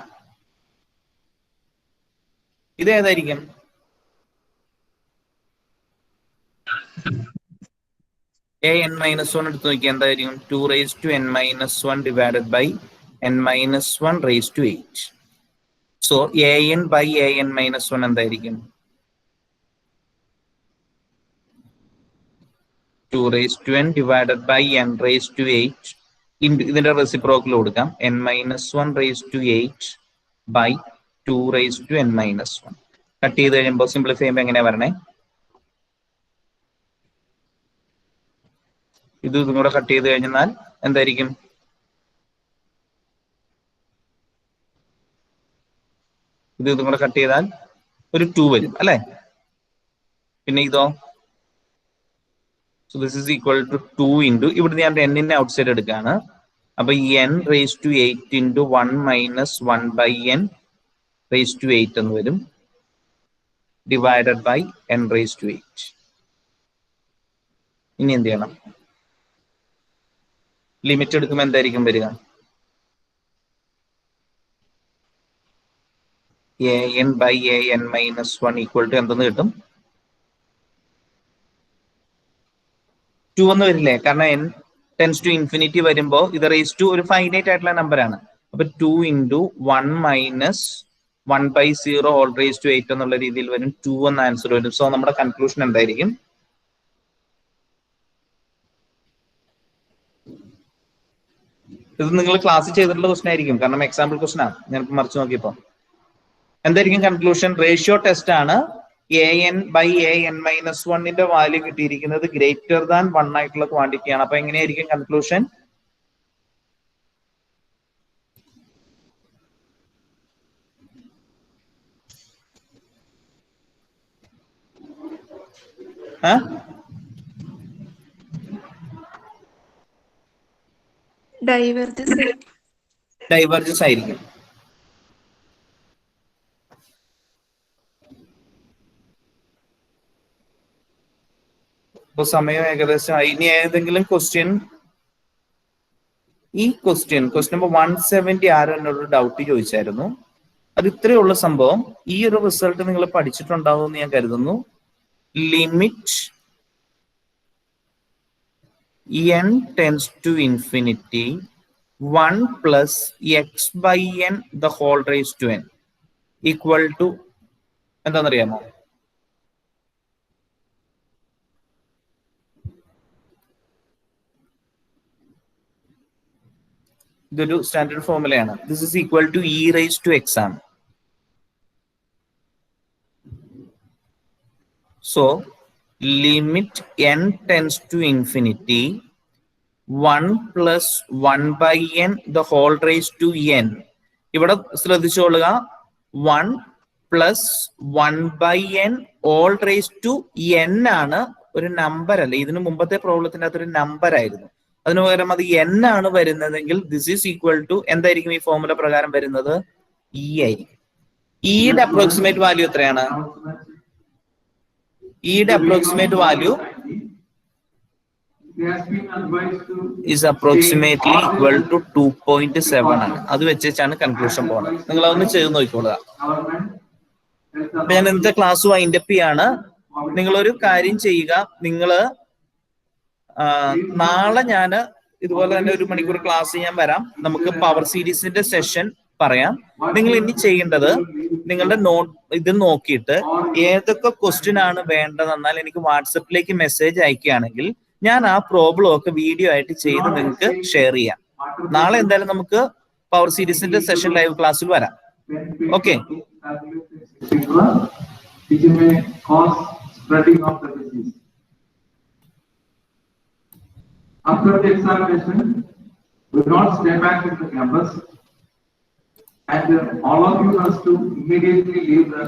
ഇത് ഏതായിരിക്കും? an-1 എടുത്ത് നോക്കിയാൽ എന്തായിരിക്കും? 2⁻n-1 divided by n-1⁸8. So an by an-1 എന്തായിരിക്കും? 2⁻n ഡിവൈഡഡ് ബൈ n⁸8 ഇതിന്റെ റെസിപ്രോക്കൽ കൊടുക്കാം. n-1⁸8 by 2⁻n-1. കട്ട് ചെയ്ത് കഴിയുമ്പോൾ സിംപ്ലിഫൈ ചെയ്യുമ്പോൾ എങ്ങനെയാ വരണേ? ഇതും കൂടെ കട്ട് ചെയ്ത് കഴിഞ്ഞാൽ എന്തായിരിക്കും? ഇതും കൂടെ കട്ട് ചെയ്താൽ ഒരു 2 വരും അല്ലെ? പിന്നെ ഇതോ? So this is equal to 2 into ഇവിടുന്ന് ഞാൻ n-ന്റെ ഔട്ട് സൈഡ് എടുക്കുകയാണ്. അപ്പൊ n⁸8 ഇൻറ്റു 1 - 1/n⁸8 എന്ന് വരും ഡിവൈഡഡ് ബൈ n⁸8. ഇനി എന്ത് ചെയ്യണം? ലിമിറ്റ് എടുക്കുമ്പോൾ എന്തായിരിക്കും വരിക? an/an-1 ഈക്വൽ ടു എന്തെന്ന് കിട്ടും? 2 എന്ന് വരില്ലേ? കാരണം n ടെൻസ് ടു ഇൻഫിനിറ്റി വരുമ്പോൾ ഇത് റേസ് ടു ഒരു ഫൈനൈറ്റ് ആയിട്ടുള്ള നമ്പർ ആണ്. അപ്പൊ 2 × 1 - 1/0 ഹോൾ റേസ് ടു 8 എന്നുള്ള രീതിയിൽ വരും. 2 എന്ന ആൻസർ വരും. സോ നമ്മുടെ കൺക്ലൂഷൻ എന്തായിരിക്കും? ഇത് നിങ്ങൾ ക്ലാസ് ചെയ്തിട്ടുള്ള ക്വസ്റ്റൻ ആയിരിക്കും, കാരണം എക്സാമ്പിൾ ക്വസ്റ്റൻ ആണ്. ഞാൻ മറിച്ച് നോക്കിയപ്പോ എന്തായിരിക്കും കൺക്ലൂഷൻ? റേഷ്യോ ടെസ്റ്റ് ആണ്. an/an-1 വാല്യൂ കിട്ടിയിരിക്കുന്നത് ഗ്രേറ്റർ ദാൻ 1 ആയിട്ടുള്ള ക്വാണ്ടിറ്റി ആണ്. അപ്പൊ എങ്ങനെയായിരിക്കും കൺക്ലൂഷൻ? ഡൈവേർജൻസ് ആയിരിക്കും. ഇപ്പൊ സമയം ഏകദേശം ഇനി ഏതെങ്കിലും ക്വസ്റ്റ്യൻ, ഈ ക്വസ്റ്റ്യൻ നമ്പർ 170 ആരോ എന്നോട് ഡൗട്ട് ചോദിച്ചായിരുന്നു. അത് ഇത്രയേ ഉള്ള സംഭവം. ഈ ഒരു റിസൾട്ട് നിങ്ങൾ പഠിച്ചിട്ടുണ്ടാവും എന്ന് ഞാൻ കരുതുന്നു. Limit n tends to infinity 1 + x/n the whole raised to n equal to എന്താണെന്നറിയാമോ? ഇതൊരു സ്റ്റാൻഡേർഡ് ഫോർമുലയാണ്. This is equal to e raised to x ആണ്. So limit n tends to infinity 1 + 1/n the whole raised to n. ഇവിടെ ശ്രദ്ധിച്ചോളുക, 1 + 1/n all raised to n ആണ്, ഒരു നമ്പർ അല്ല. ഇതിന് മുമ്പത്തെ പ്രോബ്ലത്തിന്റെ അകത്തൊരു നമ്പർ ആയിരുന്നു. അതിനു പകരം അത് n ആണ് വരുന്നതെങ്കിൽ ദിസ് ഈസ് ഈക്വൽ ടു എന്തായിരിക്കും ഈ ഫോർമുല പ്രകാരം വരുന്നത്? e ആയിരിക്കും. ഇയുടെ അപ്രോക്സിമേറ്റ് വാല്യൂ എത്രയാണ്? ഇയുടെ approximate value is approximately equal to 2.7 ആണ്. അത് വെച്ചാണ് കൺക്ലൂഷൻ പോകുന്നത്. നിങ്ങൾ അതൊന്ന് ചെയ്ത് നോക്കിക്കോളുക. അപ്പൊ ഞാൻ ഇന്നത്തെ ക്ലാസ് വൈൻഡ് അപ്പ് ചെയ്യാണ്. നിങ്ങളൊരു കാര്യം ചെയ്യുക, നിങ്ങള് നാളെ ഞാൻ ഇതുപോലെ തന്നെ 1 മണിക്കൂർ ക്ലാസ് ഞാൻ വരാം. നമുക്ക് പവർ സീരീസിന്റെ സെഷൻ പറയാം. നിങ്ങൾ ഇനി ചെയ്യേണ്ടത് നിങ്ങളുടെ ഇത് നോക്കിയിട്ട് ഏതൊക്കെ ക്വസ്റ്റ്യൻ ആണ് വേണ്ടതെന്നാൽ എനിക്ക് വാട്സപ്പിലേക്ക് മെസ്സേജ് അയക്കുകയാണെങ്കിൽ ഞാൻ ആ പ്രോബ്ലം ഒക്കെ വീഡിയോ ആയിട്ട് ചെയ്ത് നിങ്ങൾക്ക് ഷെയർ ചെയ്യാം. നാളെ എന്തായാലും നമുക്ക് പവർ സീരീസിന്റെ സെഷൻ ലൈവ് ക്ലാസ്സിൽ വരാം. Okay. After the examination, we will not stay back in the campus, and all of you have to immediately leave the